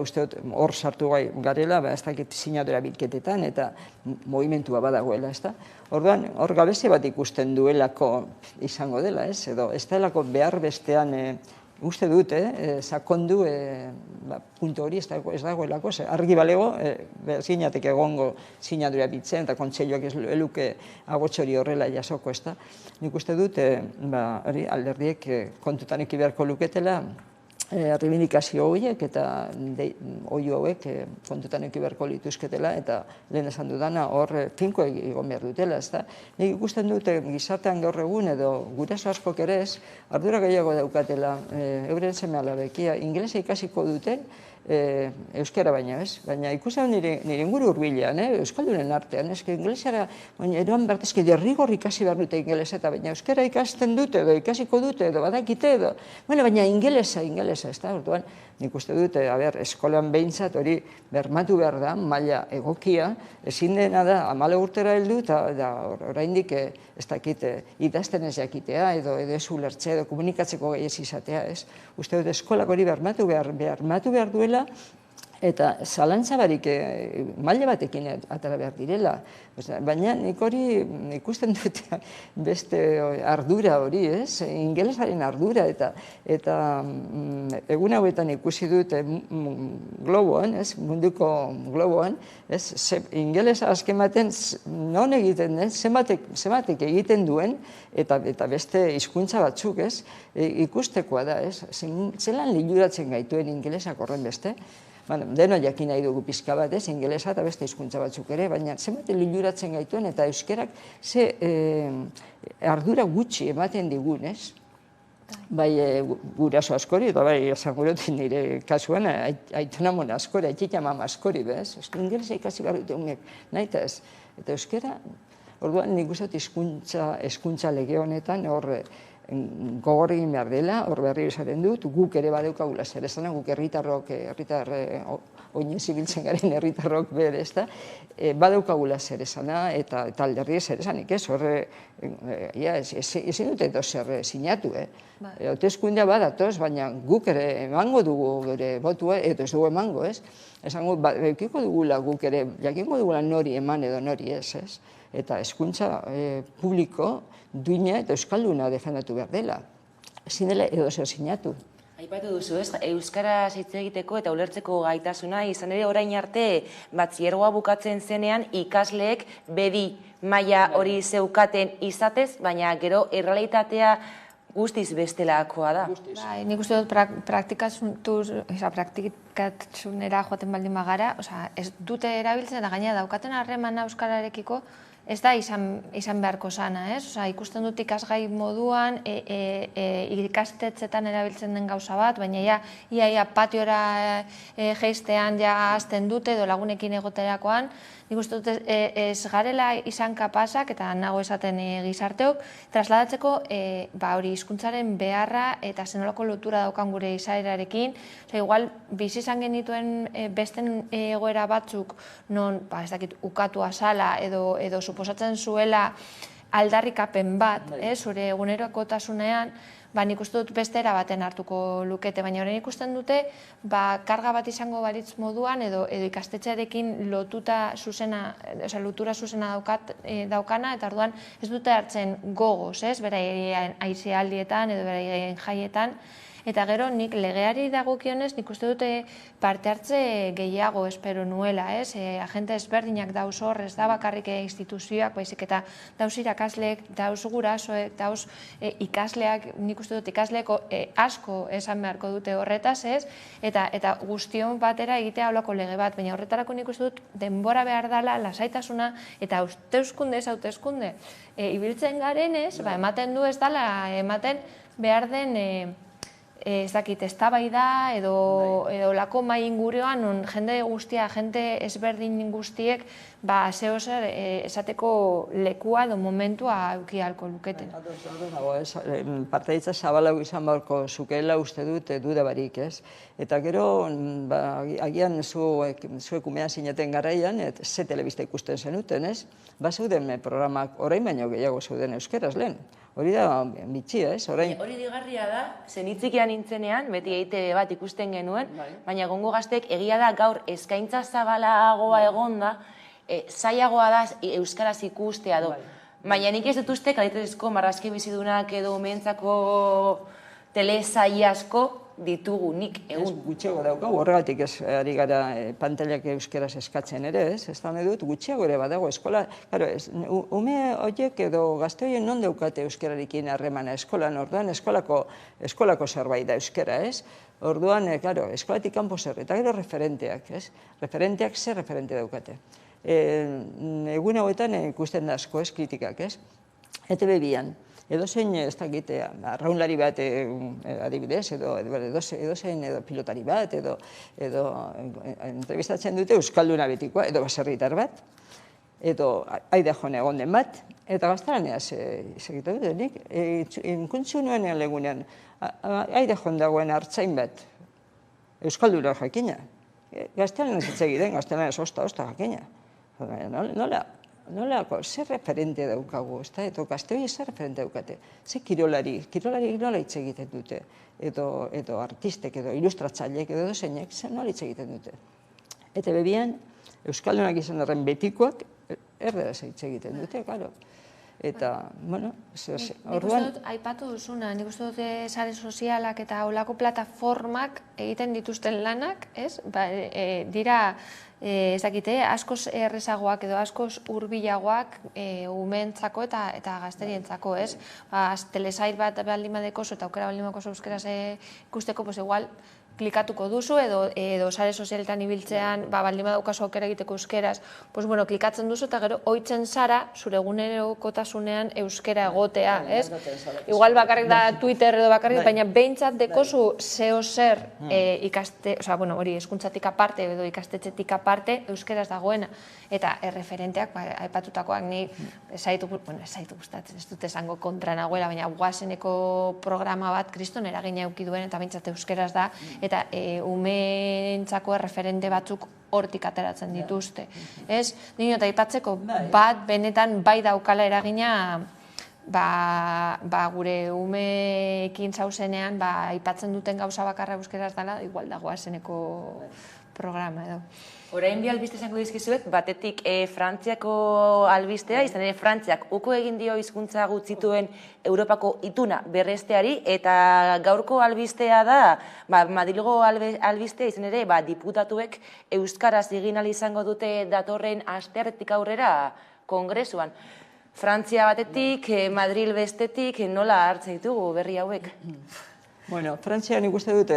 uste dut hor sartu garela, ez dakit sinadura bilketetan, eta movimentua badagoela, ez da? Orduan, hor gabezi bat ikusten duelako izango dela, ez? Edo, ez delako behar bestean, uste dut, sakondu puntu hori ez dagoelako, argi balego, zinatek egongo sinadura biltzen, eta kontseiluak ez eluke agotxori horrela jasoko, ez da? Nik uste dut, alderdiek kontutan eki beharko luketela, reivindikazio horiek eta oio hauek kontutan eki beharko lituzketela, eta lehen esan dudana hor finko egon behar dutela, ez da? Nik ikusten dut gizartean gaur egun edo guraso askok ere ez, ardura gehiago daukatela, euren seme alabekia, ingelesa ikasiko duten, euskara baina, ez? Baina ikusten nire inguru hurbilean, euskaldunen artean, ez? Ingelesara, eroan bertezki derrigor ikasi behar dute ingelesa, eta baina euskara ikasten dute, edo ikasiko dute, edo badakite, edo, baina ingelesa, ez da? Orduan, nik uste dut, eskolan behintzat hori bermatu behar da, maila egokia, ezin dena da, 14 urtera heldu, eta oraindik ez dakit, idazten ez jakitea, edo ez ulertzea, edo komunikatzeko gai ez izatea, ez? Uste dut, eskolak hori bermatu behar duela, eta zalantza barik maila batekin atara behar direla. Baina nik hori ikusten dut beste ardura hori, ez? Ingelesaren ardura, eta egun hauetan ikusi dut globoan, munduko globoan, ingelesa azken baten non egiten, zenbatek egiten duen, eta beste hizkuntza batzuk, ez? Ikustekoa da, ez? Zelan liluratzen gaituen ingelesak horren beste? Deno jakin nahi dugu pizka bat, ez, ingelesa eta beste hizkuntza batzuk ere, baina zenbat liluratzen gaituen eta euskerak ze ardura gutxi ematen digun, ez? Bai guraso askori, eta bai esangurotin nire kasuan, aitonamon askori, aititxamam askori, bez? Ingelesa ikasi behar dute unek, nahi eta ez. Eta euskera, orduan nik uste hezkuntza lege honetan, hor gogor egin behar dela, hor berri esaten dut, guk ere badeukagula zer esana, guk herritarrok, oinez ibiltzen garen herritarrok bere, ez da, badeukagula zer esana, eta alderri zer esanik, ez, horre, ezin dute edo zer sinatu, hauteskundea badatoz, baina guk ere emango dugu gure botua, edo ez dugu emango, ez, esango, ekiko dugula guk ere, jakingo dugula nori eman edo nori ez, ez, eta hezkuntza publiko duina eta euskalduna defendatu behar dela. Ezin dela edo zer sinatu. Aipatu duzu, ez? Euskaraz hitz egiteko eta ulertzeko gaitasuna, izan ere orain arte batxilergoa bukatzen zenean ikasleek bedi maila hori zeukaten izatez, baina gero errealitatea guztiz bestelakoa da. Nik uste dut praktikatzunera joaten baldin bagara, ez dute erabiltzen eta gaina daukaten harremana euskararekiko, ez da izan beharko sana, ez? Ikusten dut ikasgai moduan, ikastetxetan erabiltzen den gauza bat, baina ia patiora jeistean ja hasten dute, edo lagunekin egoterakoan, nik uste dut ez garela izan kapasak, eta nago esaten gizarteok, trasladatzeko hori hizkuntzaren beharra eta zenolako lotura daukan gure izaerarekin. Igual, bizi izan genituen besten egoera batzuk, non, ez dakit, ukatu azala edo suposatzen zuela aldarrikapen bat, zure egunerokotasunean, nik uste dut beste era baten hartuko lukete, baina horren ikusten dute, karga bat izango balitz moduan, edo ikastetxearekin lotura zuzena daukana, eta orduan ez dute hartzen gogoz, beraien aizealdietan edo beraien jaietan, eta gero nik legeari dagokionez nik uste dute parte hartze gehiago espero nuela, agente ezberdinak dauz hor, ez da bakarrik instituzioak, baizik eta dauz irakasleek, dauz gurasoek, dauz ikasleak, nik uste dut ikasleeko asko esan beharko dute horretaz, eta guztion batera egitea holako lege bat, baina horretarako nik uste dut denbora behar dela, lasaitasuna, eta hauteskunde ez hauteskunde. Ibiltzen garenez, ematen du ez dela, ematen behar den ez dakit, eztabaida edo lako mai inguruan, jende guztia, jende ezberdin guztiek zeo zer esateko lekua edo momentua euki halko luketen. Partaidetza zabalago izan beharko zukeela uste dut duda barik, ez? Eta gero, agian zuek umea zineten garaian, ze telebista ikusten zenuten, ez? Zeuden programak orain baino gehiago zeuden euskeraz lehen. Hori da bitxia, ez? Hori digarria da, zenitzikian nintzenean, beti EITB bat ikusten genuen, baina egongo gaztek egia da gaur eskaintza zabalagoa egonda, zailagoa da euskaraz ikustea do. Baina nik ez dut uste kalitatezko marrazki bizidunak edo umeentzako telesai asko ditugu nik egun. Gutxiago daukau, horregatik ez ari gara pantailak euskeraz eskatzen ere, ez? Ez da dut, gutxiago ere badago eskola. Ume horiek edo gazte horien non daukate euskerarekin harremana eskolan, orduan eskolako zerbait da euskera, ez? Orduan, eskolatik kanpo zer, eta gero referenteak, ez? Referenteak zer referente daukate. Egun hauetan ikusten da asko, ez, kritikak, ez? ETB bian. Edozein, ez dakite, arraunlari bat adibidez, edozein pilotari bat, edo entrevistatzen dute euskalduna betikoa, edo baserritar bat, edo aida jone egon den bat, eta gaztaraneaz egiten dute, nik inkuntzu nuen legunean, aida jone dagoen hartzain bat, euskalduna jakina, gaztaraneaz hitz egiten, gaztaraneaz osta jakina, nolako, zer referente daukagu, eta gazte hori zer referente daukate, ze kirolari nola hitz egiten dute, edo artistek, edo ilustratzaileek, edo dozeinek, nola hitz egiten dute. Eta bebian, euskaldunak izan horren betikoak, erderaz hitz egiten dute, karo. Eta, bueno, orduan... Nik uste dut, aipatu duzuna, nik uste dut sare sozialak eta olako plataformak egiten dituzten lanak, ez? Dira, ez dakite, askoz errezagoak edo askoz hurbilagoak umeentzako eta gazterientzako, ez? Telesail bat baldin badekoz eta aukera baldin badekoz euskeraz ikusteko, pues igual, klikatuko duzu edo sare sozialetan ibiltzean baldin badaukazu aukera egiteko euskeraz, klikatzen duzu eta gero ohitzen zara zure egunerokotasunean euskera egotea, ez? Igual bakarrik da Twitter edo bakarrik, baina behintzat dekozu zeo zer hori hezkuntzatik aparte edo ikastetxetik aparte euskeraz dagoena. Eta erreferenteak, aipatutakoak ni zaitu gustatzen, ez dut esango kontra nagoela, baina guazeneko programa bat kriston eragina eduki duen eta behintzat euskeraz da, eta umeentzako erreferente batzuk hortik ateratzen dituzte. Ez, nire eta aipatzeko bat benetan bai daukala eragina gure umeekin zauzenean aipatzen duten gauza bakarra euskeraz dela, igual da guazeneko programa edo. Orain bi albiste esango dizkizuet, batetik Frantziako albistea, izan ere Frantziak uko egin dio hizkuntza gutxituen Europako ituna berresteari, eta gaurko albistea da, Madrilgo albistea, izan ere, diputatuek euskaraz egin ahal izango dute datorren asteartetik aurrera kongresuan. Frantzia batetik, Madril bestetik, nola hartzen ditugu berri hauek? Bueno, Frantzian ikuste dute,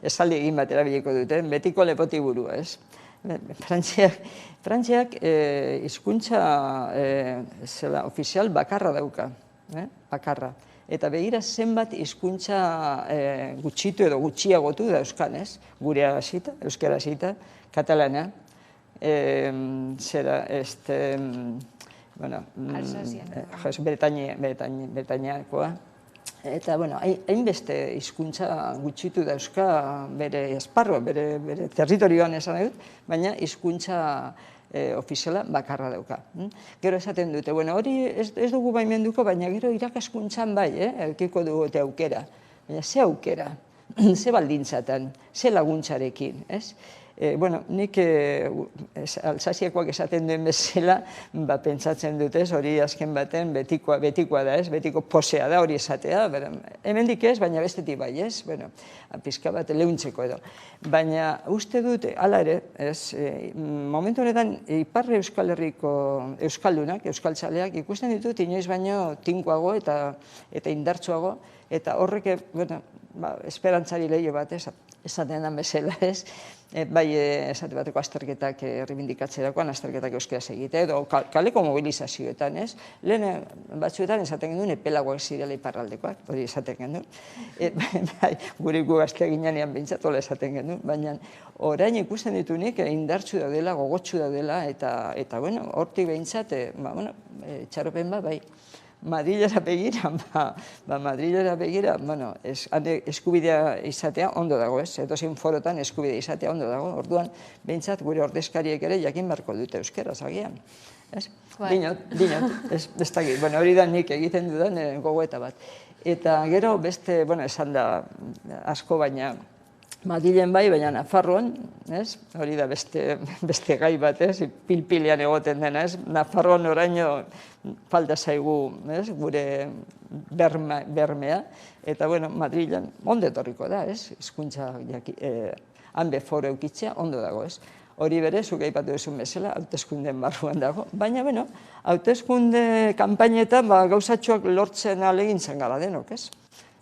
esaldi egin bat erabiliko dute, betiko lepoti buru, ez? Frantziak hizkuntza ofizial bakarra dauka, bakarra. Eta begira zenbat hizkuntza gutxitu edo gutxiagotu da euskan, ez? Gure hasita, euskara hasita, katalana, Bretainiakoa. Eta, hainbeste hizkuntza gutxitu dauzka bere esparro, bere territorioan esan dut, baina hizkuntza ofiziala bakarra dauka. Gero esaten dute, hori ez dugu baimenduko, baina gero irakaskuntzan bai, eukiko dute aukera. Baina ze aukera, ze baldintzatan, ze laguntzarekin, ez? Nik alsaziakoak esaten duen bezala, pentsatzen dut ez, hori azken baten betikoa da ez, betiko posea da hori esatea, hemendik ez, baina bestetik bai ez, pizka bat leuntzeko edo. Baina uste dut, hala ere, momentu honetan, Ipar Euskal Herriko euskaldunak, euskaltzaleak, ikusten ditut inoiz baino tinkoago eta indartsuago Eta horrek, esperantzari lehio bat, esaten den bezala, ez? Bai, esate bateko azterketak erribindikatzerakoan, azterketak euskaraz egitea, edo kaleko mobilizazioetan, ez? Lehen batzuetan esaten genuen epelagoak zirela iparraldekoak, hori esaten genuen. Gure gaztea ginean behintzat hola esaten genuen, baina orain ikusten ditunik indartsu daudela, gogotsu daudela, eta hortik behintzat, txaropen bat, bai. Madrilera begira, eskubidea izatea ondo dago, ez? Edozein forotan eskubidea izatea ondo dago, orduan, behintzat gure ordezkariek ere jakin beharko dute euskaraz agian. Dinot, ez dakit, hori da nik egiten dudan gogoeta bat. Eta gero beste, esan da asko, baina Madilen bai, baina Nafarroan, hori da beste gai bat, pilpilean egoten dena, Nafarroan oraino falta zaigu gure bermea, eta Madrilen ondo etorriko da, hizkuntza hanbe foro eukitzea ondo dago, hori bere, zuk aipatu duzun bezala, hauteskundeen barruan dago, baina, hauteskunde kanpainetan gauzatxoak lortzen alegintzen gara denok, ez?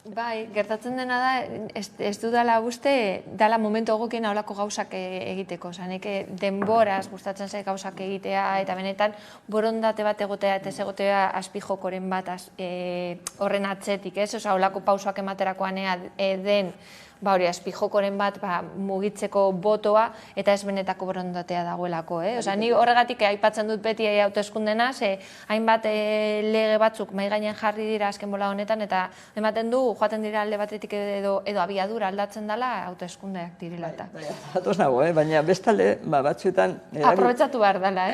Bai, gertatzen dena da, ez dudala uste, dala momentu egokien aholako gauzak egiteko. Nik denboraz gustatzen zait gauzak egitea, eta benetan borondate bat egotea, eta ez egotea azpijokoren bat horren atzetik, ez? Aholako pausoak ematerakoan den, hori azpijokoren bat mugitzeko botoa, eta ez benetako borondatea dagoelako. Ni horregatik aipatzen dut beti hauteskundena, hainbat lege batzuk mahai gainean jarri dira azken bola honetan, eta ematen du, joaten dira alde batetik edo abiadura aldatzen dela hauteskundeak direla. Atoz nago, baina bestalde batzuetan... Aprobetxatu behar dela,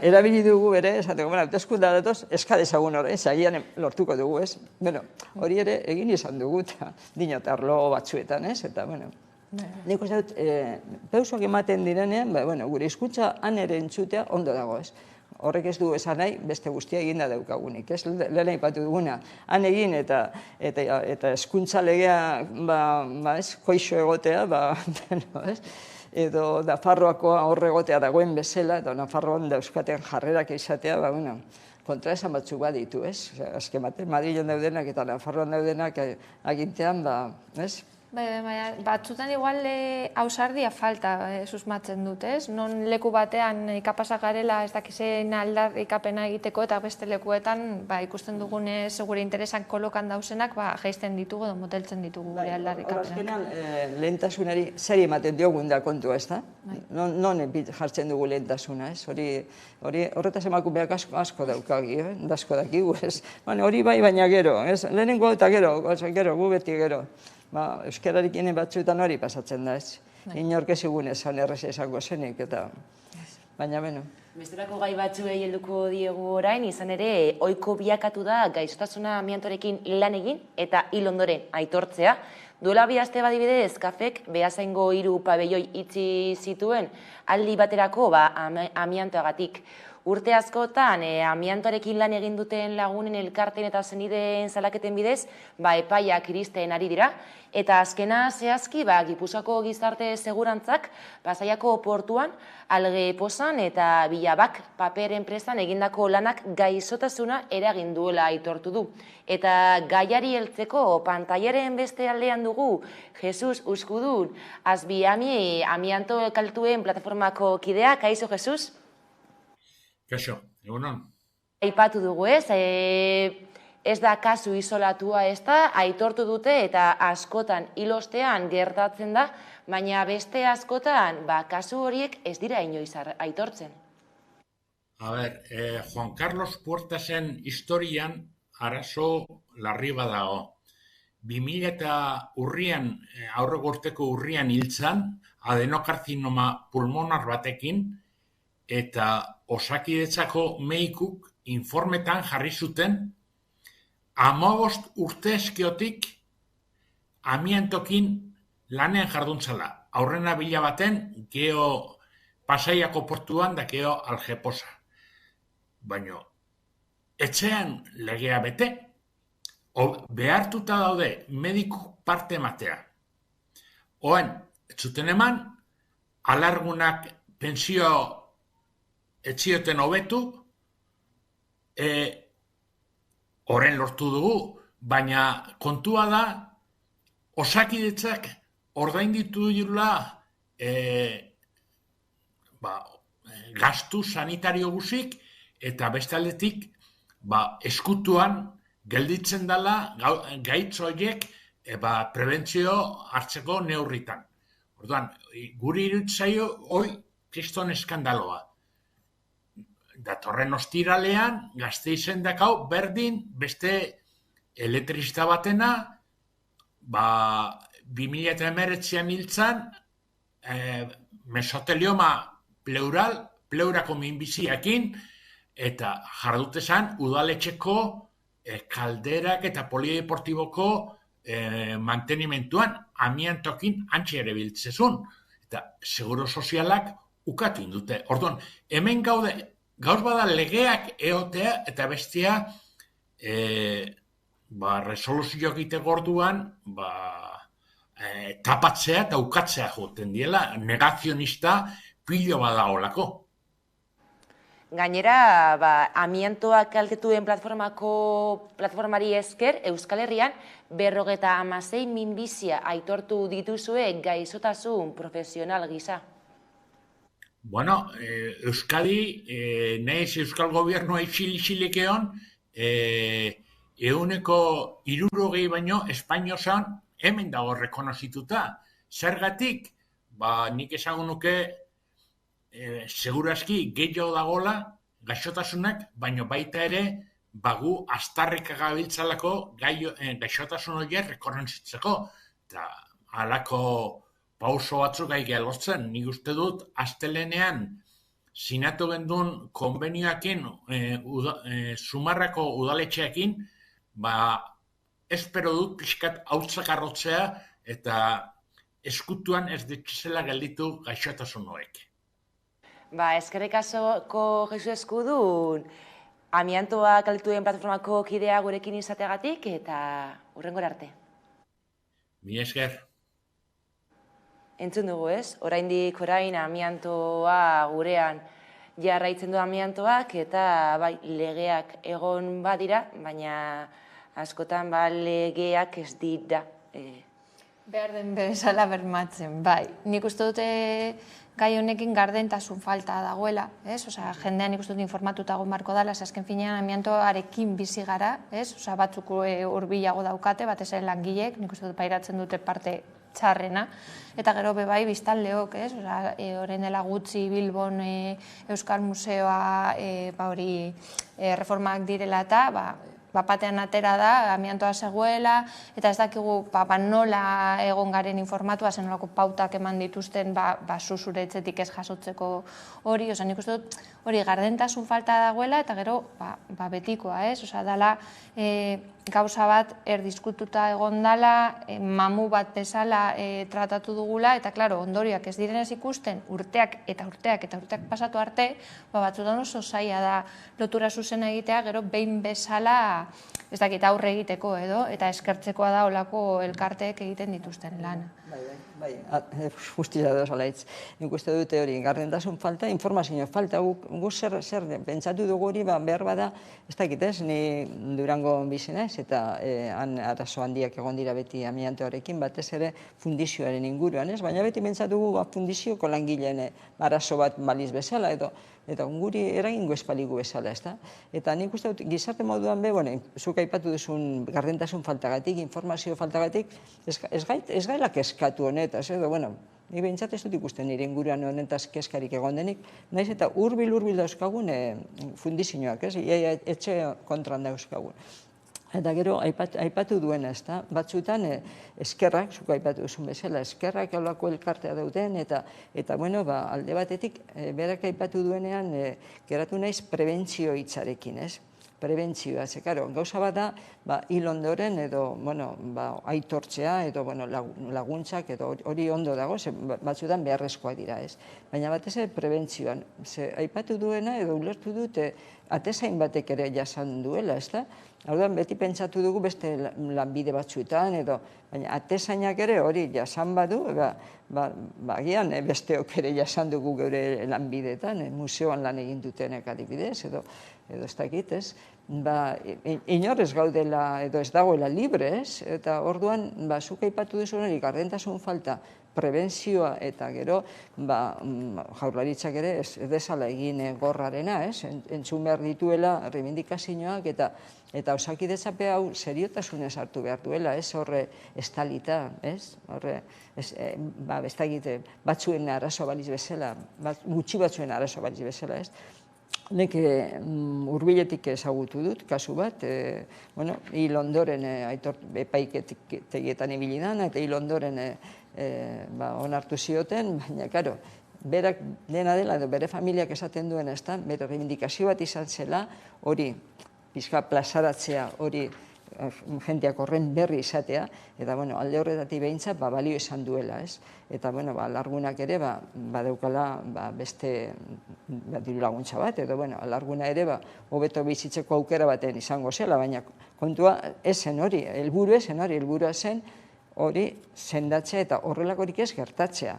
erabili dugu ere, esateko, hauteskundea datoz, eskadezagun hori, zagian lortuko dugu, ez? Hori ere egin izan dugu, eta dinot arlo batzuetan. Eta, nik uste dut, pausoak ematen direnean, gure hizkuntza han ere entzutea ondo dago, ez? Horrek ez du esan nahi, beste guztia eginda daukagunik, ez? Lehen aipatu duguna, han egin eta hizkuntza legea, koixo egotea, edo Nafarroakoa horre egotea dagoen bezala, eta Nafarroan dauzkaten jarrerak izatea, kontra esan batzuk baditu, ez? Azken batean, Madrilen daudenak eta Nafarroan daudenak agintean, ez? Batzutan igual ausardia falta susmatzen dut, ez? Non leku batean ikapasak garela ez dakizen aldarrikapena egiteko eta beste lekuetan ikusten dugunez gure interesan kolokan dauzenak jaisten ditugu edo moteltzen ditugu gure aldarrikapenak. Azkenan lehentasunari zeri ematen diogun da kontua, ez da? Non jartzen dugu lehentasuna, ez? Horretaz emakumeak asko daukagi, asko dakigu, ez? Hori bai, baina gero, ez? Lehenengo eta gero, gu beti gero. Euskararik inen batzuetan hori pasatzen da, ez? Inork ez egun esan errez esango zenik, eta... Baina, Bestelako gai batzuei helduko diegu orain, izan ere, ohiko bilakatu da gaixotasuna amiantorekin lan egin eta hil ondoren aitortzea. Duela 2 aste badibidez, Kafek Beasaingo 3 pabelloi itxi zituen aldi baterako amiantoagatik. Urte askotan, amiantoarekin lan egin duten lagunen elkarten eta zenideen salaketen bidez, epaiak iristen ari dira, eta azkena zehazki, Gipuzkoako gizarte segurantzak, Pasaiako portuan, Alge Pozan eta Bilabak paper enpresan egindako lanak gaixotasuna eragin duela aitortu du. Eta gaiari heltzeko pantailaren beste aldean dugu, Jesus Uskudun, Azbiami amianto kaltuen plataformako kidea, kaixo Jesus? Kaixo, egunon. Aipatu dugu, ez? Ez da kasu isolatua, ez da, aitortu dute eta askotan hilostean gertatzen da, baina beste askotan, kasu horiek ez dira inoiz aitortzen. Juan Carlos Puertasen historian arazo larri badago. 2000 eta aurreko urteko urrian hiltzan, adenokarzinoma pulmonar batekin, eta Osakidetzako medikuk informetan jarri zuten 15 urte eskiotik amiantokin lanean jarduntzala. Aurrena bila baten, geho Pasaiako portuan da geho Alge Poza. Baina, etxean legea bete, behartuta daude mediku parte ematea. Oen, ez zuten eman, alargunak pensio etxioten hobetu, oren lortu dugu, baina kontua da, Osakidetzak ordainditu dirula gastu sanitario guzik, eta beste aldetik eskutuan gelditzen dela gaitz horiek prebentzio hartzeko neurritan. Orduan, guri iruditzaio hoi kriston eskandaloa. Datorren ostiralean, Gasteizen dakau berdin beste elektrizista batena 2019an hiltzan mesotelioma pleurako minbiziakin eta jardutezan udaletxeko kalderak eta polideportiboko mantenimentuan amiantokin antxe ere biltzezun. Eta seguro sozialak ukatu indute. Orduan, hemen gaur bada legeak eotea eta bestia resoluzio egiteko orduan tapatzea eta ukatzea joten diela, negazionista pilo badaolako. Gainera, amiantoak kaltetuen platformari esker, Euskal Herrian 56 minbizia aitortu dituzue gaixotasun profesional gisa. Bueno, Euskadi, nahiz Euskal Gobernua isilik egon, 60% baino Espainiosan hemen dago rekonozituta. Zergatik, nik esango nuke segurazki gehiago dagoela gaixotasunak, baino baita ere gu astarrika gabiltzalako gaixotasun horiek rekonozitzeko. Eta halako pauso batzuk gaik elgotzen. Nik uste dut astelenean sinatu gendun konbenioakin Zumarrako udaletxeakin espero dut pixkat hautzak arrotzea eta eskutuan ez dituzela gelditu gaixotasun horiek. Eskerrik asko Jesu Eskudun, amiantoa kaltetuen platformako kidea gurekin izateagatik eta hurrengora arte. Mi esker. Entzun dugu ez, oraindik orain amiantoa gurean jarraitzen du amiantoak eta legeak egon badira, baina askotan legeak ez dira. Behar den bezala bermatzen, Nik uste dute gai honekin gardentasun falta dagoela, jendean nik uste dut informatuta egon barko dela, azken finean amiantoarekin bizi gara, batzuk hurbilago daukate, batez ere langileek, nik uste dut pairatzen dute parte txarrena, eta gero bebai biztanleok, orain dela gutxi Bilbon Euskal Museoa reformak direla eta batean atera da, amiantoa zegoela, eta ez dakigu nola egon garen informatua, zen nolako pautak eman dituzten zure etxetik ez jasotzeko hori, nik uste dut hori gardentasun falta dagoela, eta gero betikoa, dala gauza bat erdiskututa egon dala, mamu bat bezala tratatu dugula, eta ondorioak ez direnez ikusten urteak eta urteak pasatu arte, batzutan oso zaila da lotura zuzena egitea, gero behin bezala ez dakit aurre egiteko edo, eta eskertzekoa da olako elkarteek egiten dituzten lan. Justizia da zolaitz. Nik uste dute hori, gardentasun falta, informazio falta, gu zer pentsatu dugu hori behar bada, ez dakit ez, ni Durango bizina ez, eta arazo handiak egon dira beti amiantoarekin, batez ere fundizioaren inguruan ez, baina beti pentsatu dugu fundizioko langileen arazo bat baliz bezala, eta guri eragingo espaligu bezala, ez da? Eta nik uste dut, gizarte moduan zuk aipatu duzun gardentasun faltagatik, informazio faltagatik, ez gailak eskatu honetaz, edo, ni behintzat ez dut ikusten nire inguruan honetaz keskarik egon denik, nahiz eta hurbil dauzkagun fundizioak, ez? Etxe kontran dauzkagun. Eta gero, aipatu duena, ez da? Batzutan, eskerrak, zuko aipatu duzun bezala, eskerrak eolako elkartea dauden, eta alde batetik, berak aipatu duenean, geratu naiz prebentzio hitzarekin, ez? Prebentzioa, ze, karo, gauza bat da, hil ondoren, edo, aitortzea, edo, laguntzak, edo hori ondo dago, batzutan beharrezkoa dira, ez? Baina batez ere prebentzioan, ze, aipatu duena, edo ulertu dute, atezain batek ere jasan duela, ez da? Orduan, beti pentsatu dugu beste lanbide batzuetan, edo, baina atezainak ere hori jasan badu, agian besteok ere jasan dugu geure lanbideetan, museoan lan egin dutenek adibidez, edo ez dakit, ez? inorrez gaudela edo ez dagoela libre, ez? Eta orduan, zuk aipatu duzu hori, gardentasun falta, prebentzioa eta gero, jaurlaritzak ere ez dezala egin gorrarena, ez? Entzun behar dituela reivindikazioak eta Osakidetzak hau seriotasunez hartu behar duela, ez? Horre estalita, ez? Horre, ez da egite, batzuen arazo baliz bezala, gutxi batzuen arazo baliz bezala, ez? Nek hurbiletik ezagutu dut, kasu bat, hil ondoren epaiketegietan ibili dana, eta hil ondoren onartu zioten, baina, karo, berak dena dela, edo bere familiak esaten duen ez da, bere reivindikazio bat izan zela, hori, pixka plazaratzea, hori, jendeak horren berri izatea, eta, alde horretatik behintzat, balio izan duela, ez? Eta, alargunak ere, badaukala beste diru laguntza bat, edo, alarguna ere, hobeto bizitzeko aukera baten izango zela, baina kontua esen hori, helburua zen hori sendatzea eta horrelakorik ez gertatzea.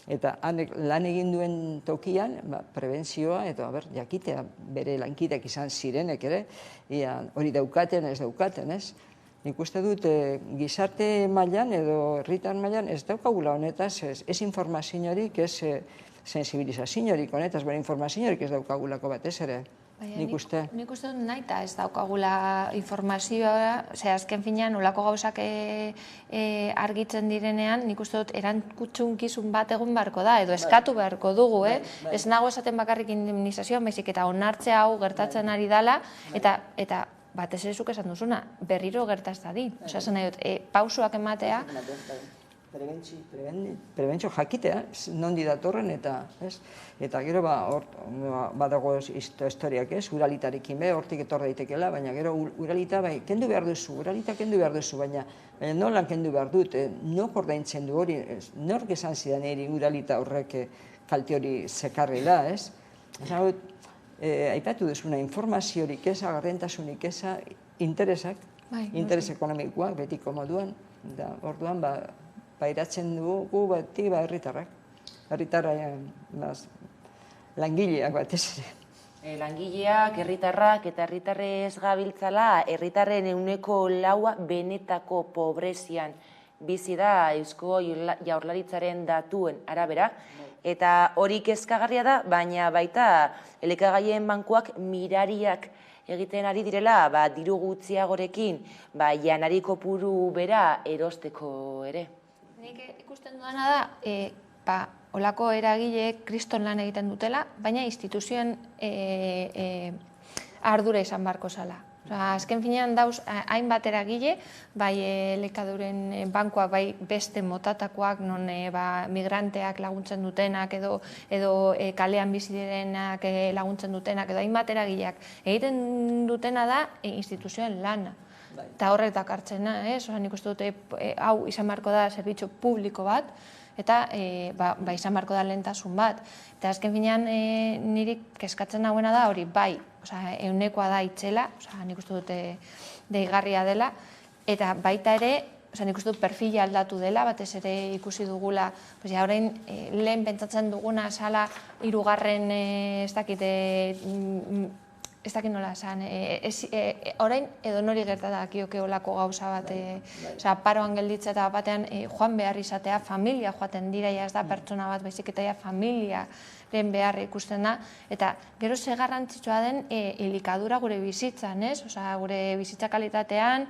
Eta lan egin duen tokian, prebentzioa, eta jakitea bere lankideak izan zirenek ere, hori daukaten, ez daukaten, ez? Nik uste dut, gizarte mailan edo herritar mailan ez daukagula honetaz, ez informaziorik, ez sensibilizaziorik honetaz, bere informaziorik ez daukagulako batez ere. Nik uste dut nahi eta ez daukagula informazioa, azken finean, olako gauzak argitzen direnean, nik uste dut erantzunkizun bat egun beharko da, edo eskatu beharko dugu, ez nago esaten bakarrik indemnizazioa, baizik eta onartzea hau gertatzen ari dela, eta batez ere zuk esan duzuna, berriro gertaz dadin. Esan nahi dut, pausuak ematea, prebentzio jakitea, nondi datorren eta gero badago historiak ez, uralitarekin hortik etor daitekela, baina gero uralita kendu behar duzu, baina nola kendu behar dut, nok ordaintzen du hori, nork esan zidan eri uralita horrek kalte hori zekarrela, ez? Aipatu duzuna, informaziorik eza, gardentasunik eza, interesak, interes ekonomikoak betiko moduan, orduan pairatzen dugu beti herritarrak. Langileak batez ere. Langileak, herritarrak eta herritarrez gabiltzala, herritarren 4% benetako pobrezian bizi da Eusko Jaurlaritzaren datuen arabera, eta hori kezkagarria da, baina baita elikagaien bankuak mirariak egiten ari direla, diru gutxiagorekin, janari kopuru bera erosteko ere. Nik ikusten dudana da, olako eragileek kriston lan egiten dutela, baina instituzioen ardura izan barko zala. Azken finean dauz hainbat eragile, bai elikaduren bankuak, bai beste motatakoak, non migranteak laguntzen dutenak, edo kalean bizi direnak laguntzen dutenak, edo hainbat eragileak. Egiten dutena da instituzioen lana. Eta horrek dakartzena, nik uste dute hau izan beharko da zerbitzu publiko bat, eta izan beharko da lehentasun bat. Eta azken finean niri kezkatzen nagoena da hori bai, eunekoa da itzela, nik uste dute deigarria dela, eta baita ere, nik uste dut perfila aldatu dela, batez ere ikusi dugula, orain lehen pentsatzen duguna zala hirugarren ez dakit nola esan, orain edo nori gertatakioke olako gauza bat, paroan gelditza eta batean joan behar izatea, familia joaten dira, ez da pertsona bat, baizik eta familiaren behar ikusten da, eta gero ze garrantzitsua den elikadura gure bizitzan, gure bizitza kalitatean,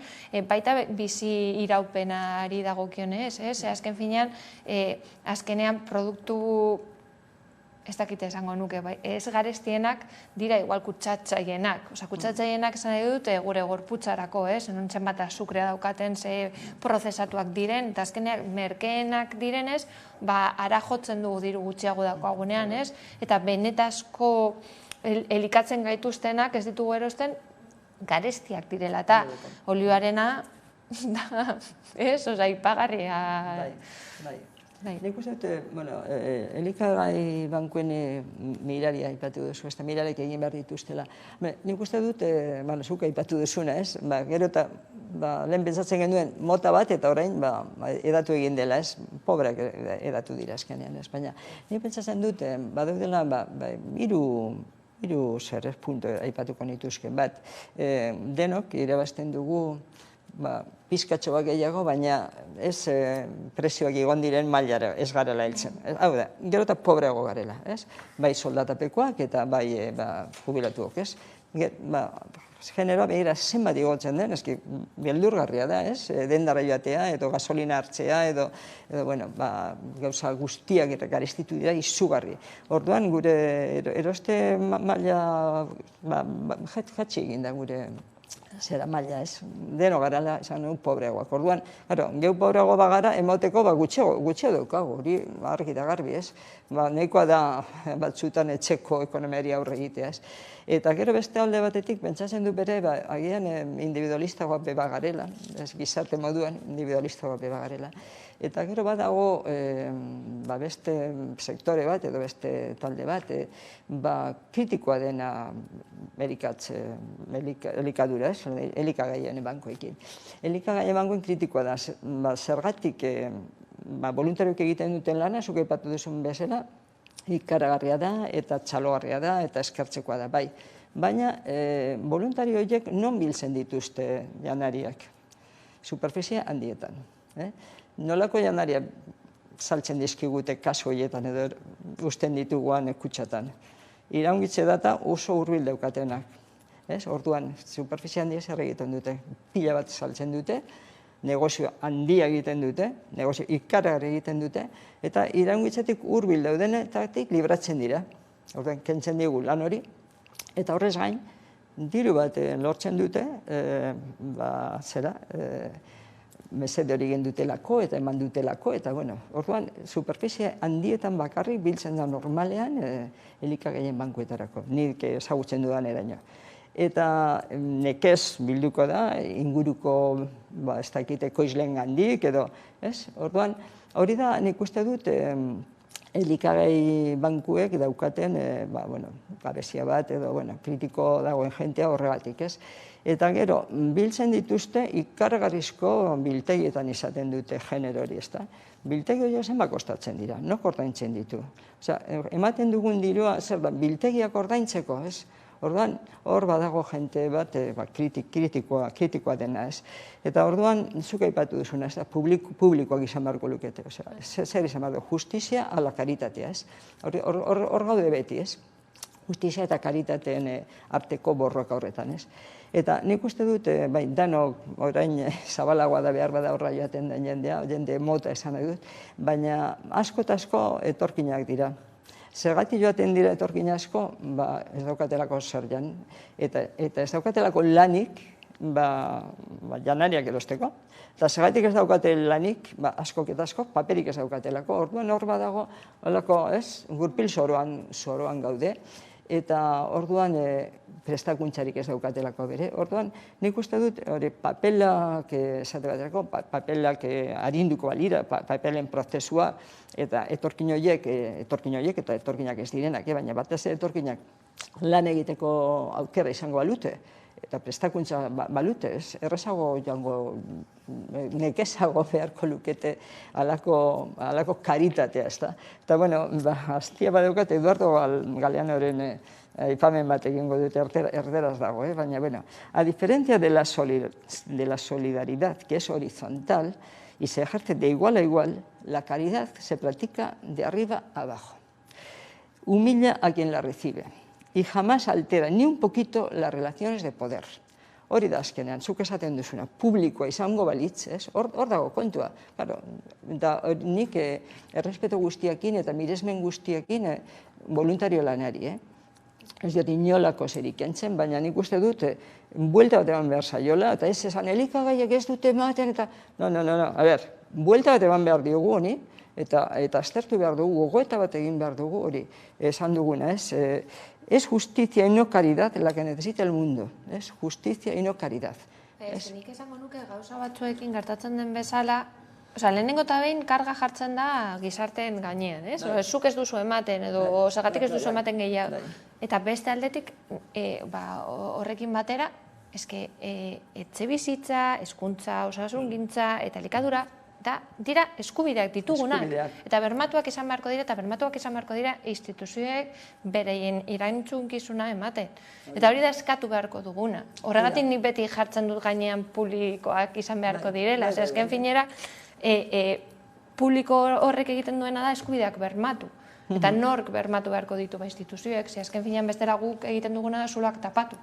baita bizi iraupenari dagokionez, azken finean, azkenean produktu ez dakite esango nuke, ez garestienak dira igual kutsatzaienak. Kutsatzaienak esan nahi dute gure gorputzarako, zenontzen bat azukrea daukaten, ze prozesatuak diren, eta azkeneak merkeenak direnez, ara jotzen dugu diru gutxiago daukagunean, eta benetazko elikatzen gaituztenak ez ditugu erosten garestiak direla, eta olioarena, ipagarria. Nik uste dut, elikagai bankuen miraria aipatu duzu, ez da mirarek egin behar dituztela. Nik uste dut, zuk aipatu duzuna, ez? Gero eta lehen pentsatzen genuen mota bat eta orain edatu egin dela, ez? Pobreak edatu dira eskenean, ez? Baina nik pentsatzen dut, badaudela, hiru puntu aipatuko nituzken bat. Denok irabazten dugu pizkatxo bat gehiago, baina ez prezioak igon diren mailara ez garela heltzen. Hau da, gero eta pobreago garela, ez? Bai soldatapekoak eta bai jubilatuok, ez? Generoa begira zenbat igotzen den, eski beldurgarria da, ez? Dendara joatea, edo gasolina hartzea, edo gauza guztiak garestitu dira izugarri. Orduan, gure eroste maila jatsi egin da gure zera maila, ez? Deno garala, esan nuen, pobreagoak. Orduan, geu pobreago bagara, emauteko gutxeo daukagu, hori argi da garbi, ez? Nahikoa da batzutan etxeko ekonomiari aurre egitea, ez? Eta gero beste alde batetik, pentsatzen du bere, agian individualistagoa beba garela, gizarte moduan individualistagoa beba garela. Eta gero badago beste sektore bat edo beste talde bat kritikoa dena elikadura, elikagaien bankoekin. Elikagaien bankoen kritikoa da, zergatik voluntarioek egiten duten lana, zuk aipatu duzun bezala, ikaragarria da eta txalogarria da eta eskertzekoa da, bai. Baina voluntario horiek non biltzen dituzte janariak? Superfizie handietan. Nolako janaria saltzen dizkigute kasu horietan edo usten dituguan kutxatan. Iraungitze data oso hurbil daukatenak. Orduan, superfizie handia zer egiten dute. Pila bat saltzen dute, negozio handia egiten dute, negozio ikaragarri egiten dute, eta iraungitzetik hurbil daudenetatik libratzen dira. Orduan, kentzen digu lan hori, eta horrez gain, diru bat lortzen dute, mesede hori egin dutelako eta eman dutelako, eta orduan, superfizie handietan bakarrik biltzen da normalean elikagaien bankuetarako, nik ezagutzen dudan eraino. Eta nekez bilduko da, inguruko ez dakite koizlen gandik edo, ez? Orduan, hori da nik uste dut elikagai bankuek daukaten gabezia bat edo kritiko dagoen jentea horregatik, ez? Eta gero, biltzen dituzte ikargarrizko biltegietan izaten dute genero hori, ez da? Biltegi hori zenbat kostatzen dira, nok ordaintzen ditu. Ematen dugun dirua, zer da, biltegiak ordaintzeko, ez? Orduan, hor badago jente bat kritikoa dena, ez? Eta orduan, zuk aipatu duzuna, ez da, publikoak izan beharko lukete, zer izan beharko, justizia ala karitatea, ez? Hor gaude beti, ez? Justizia eta karitateen arteko borroka horretan, ez? Eta nik uste dut, bai, danok orain zabalagoa da behar bada horra jaten den jendea, jende mota esan nahi dut, baina asko eta asko etorkinak dira. Zergatik joaten dira etorkin asko, ez daukatelako zer jan, eta ez daukatelako lanik, janariak erosteko, eta zergatik ez daukate lanik, askok eta askok, paperik ez daukatelako, orduan hor badago, gurpil zoroan gaude, eta orduan prestakuntzarik ez daukatelako bere. Orduan, nik uste dut, papelak esate baterako, papelak arinduko balira, papelen prozesua, eta etorkin horiek eta etorkinak ez direnak, baina batez etorkinak lan egiteko aukera izango balute, eta prestakuntza balute, errezago jango, nekezago beharko lukete alako karitatea, ez da. Eta, hastia badaukat Eduardo Galeanoren aipamen bat egingo dute erderaz dago, baina, a diferencia de la solidaridad, que es horizontal, y se ejerce de igual a igual, la caridad se practica de arriba a abajo. Humilla a quien la recibe y jamás altera ni un poquito las relaciones de poder. Hori da azkenean, zuk esaten duzuna, publikoa izango balitz, hor dago kontua. Nik errespeto guztiakin eta miresmen guztiakin voluntario lanari, ez dut inolako zerik entzen, baina nik uste dut, buelta bat eman behar zaiola, eta ez esan elikagaiak ez dute ematen, eta, buelta bat eman behar diogu honi, eta aztertu behar dugu, gogoeta bat egin behar dugu hori, esan duguna, ez? Es justicia y no caridad la que necesita el mundo, es justicia y no caridad. Nik esango nuke gauza batzuekin gertatzen den bezala, lehenengo eta behin karga jartzen da gizarteen gainean, ez? Zuk ez duzu ematen, edo zagatik ez duzu ematen gehiago. Eta beste aldetik, horrekin batera, etxe bizitza, hezkuntza, osasungintza eta elikadura dira eskubideak ditugunak. Eskubideak. Eta bermatuak izan beharko dira instituzioek bereien irantzunkizuna ematen. Eta hori da eskatu beharko duguna. Horregatik nik beti jartzen dut gainean publikoak izan beharko direla. Azken finera, publiko horrek egiten duena da eskubideak bermatu. Eta nork bermatu beharko ditu instituzioek, azken finean bestera guk egiten duguna da zuloak tapatu.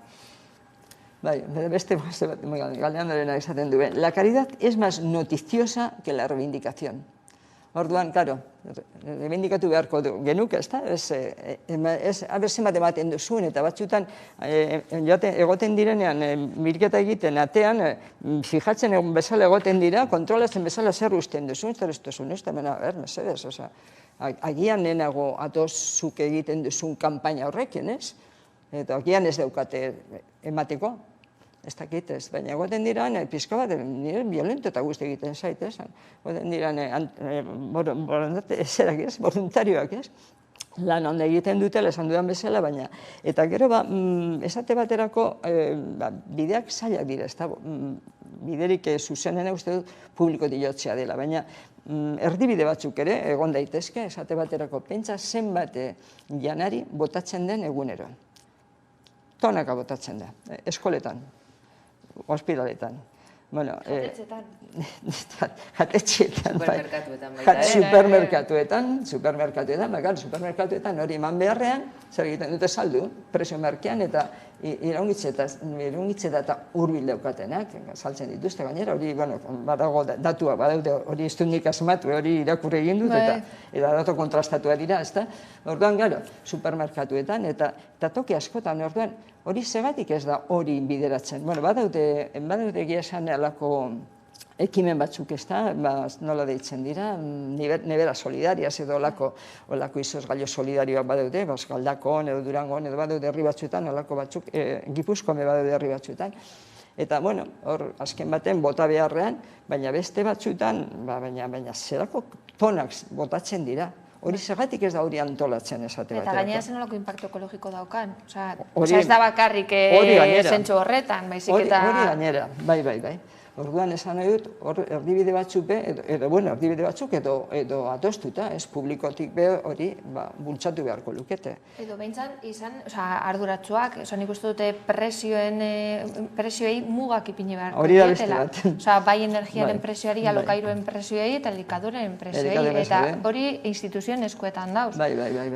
Bai, beste galdeandorena esaten duen. La caridad es más noticiosa que la reivindicación. Orduan, claro, reivindikatu beharko genuke, ez da? Abertzen bat ematen duzuen, eta batzutan egoten direnean, bilketa egiten atean, fijatzen egun bezala egoten dira, kontrolatzen bezala zer usten duzun, zer ez duzun, ez da, mesedez, agian nenago atozuk egiten duzun kanpaina horrekin, ez? Eta agian ez daukate emateko, ez dakit ez, baina egoten diran, pizka bat, nire violento eta guzti egiten zait, ez? Egoten diran, voluntarioak, ez? Lan onda egiten dutela, esan dudan bezala, baina, eta gero, esate baterako, bideak zailak dira, ez da, biderik zuzenena uste dut publiko diotzea dela, baina erdibide batzuk ere, egon daitezke, esate baterako, pentsa zenbat janari botatzen den egunero. Tonaka botatzen da, eskoletan, ospitaletan. Jatetxetan. Jatetxetan, bai. Supermerkatuetan hori eman beharrean, zer egiten dute saldu, presio merkean eta iraungitzeta eta hurbil daukatenak, saltzen dituzte gainera, hori, badago datua, badaude hori ez dut nik asmatu, hori irakurri egin dut, eta datu kontrastatua dira, ez da? Orduan, gero, supermerkatuetan, eta toki askotan, orduan, hori zegatik ez da hori bideratzen. Badaude egia esan alako ekimen batzuk ez da, nola deitzen dira, nebera solidariaz edo olako izozgailu solidarioak badaude, Galdakon edo Durangon edo badaude herri batzuetan, olako batzuk, Gipuzkoan badaude herri batzuetan. Eta, hor, azken baten bota beharrean, baina beste batzuetan, baina zerako tonak botatzen dira. Hori zergatik ez da hori antolatzen esate baterako. Eta gainera zen olako impacto ekologiko daukan. Ez da bakarrik zentsu horretan, baizik eta... Hori gainera, bai. Orduan esan nahi dut, erdibide batzuk erdibide batzuk edo atoztuta, ez publikotik hori bultzatu beharko lukete. Edo behintzat izan, arduratsuak, nik uste dute presioei mugak ipini beharko dietela. Hori da beste bat. Bai energiaren presioari, alokairuen presioei eta likaduren presioei, eta hori instituzioen eskuetan dauz. Bai.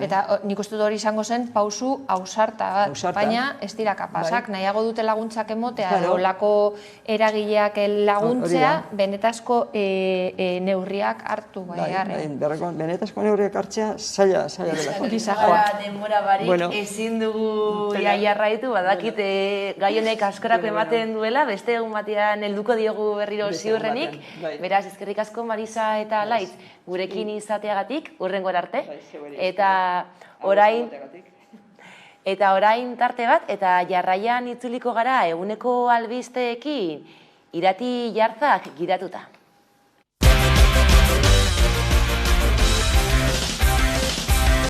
Eta nik uste dut hori izango zen pausu ausarta bat, baina ez dira kapasak, nahiago dute laguntzak emotea, edo lako eragileak laguntzea, benetazko neurriak hartu benetazko neurriak hartzea zaila dela. Denbora barik ezin dugu jarraitu, badakit gai honek askorako ematen duela, beste egun batean helduko diogu berriro ziurrenik, beraz, eskerrik asko Marisa eta Laitz, gurekin izateagatik, hurrengora arte, eta orain tarte bat, eta jarraian itzuliko gara eguneko albisteekin, Irati Jarzak gidatuta.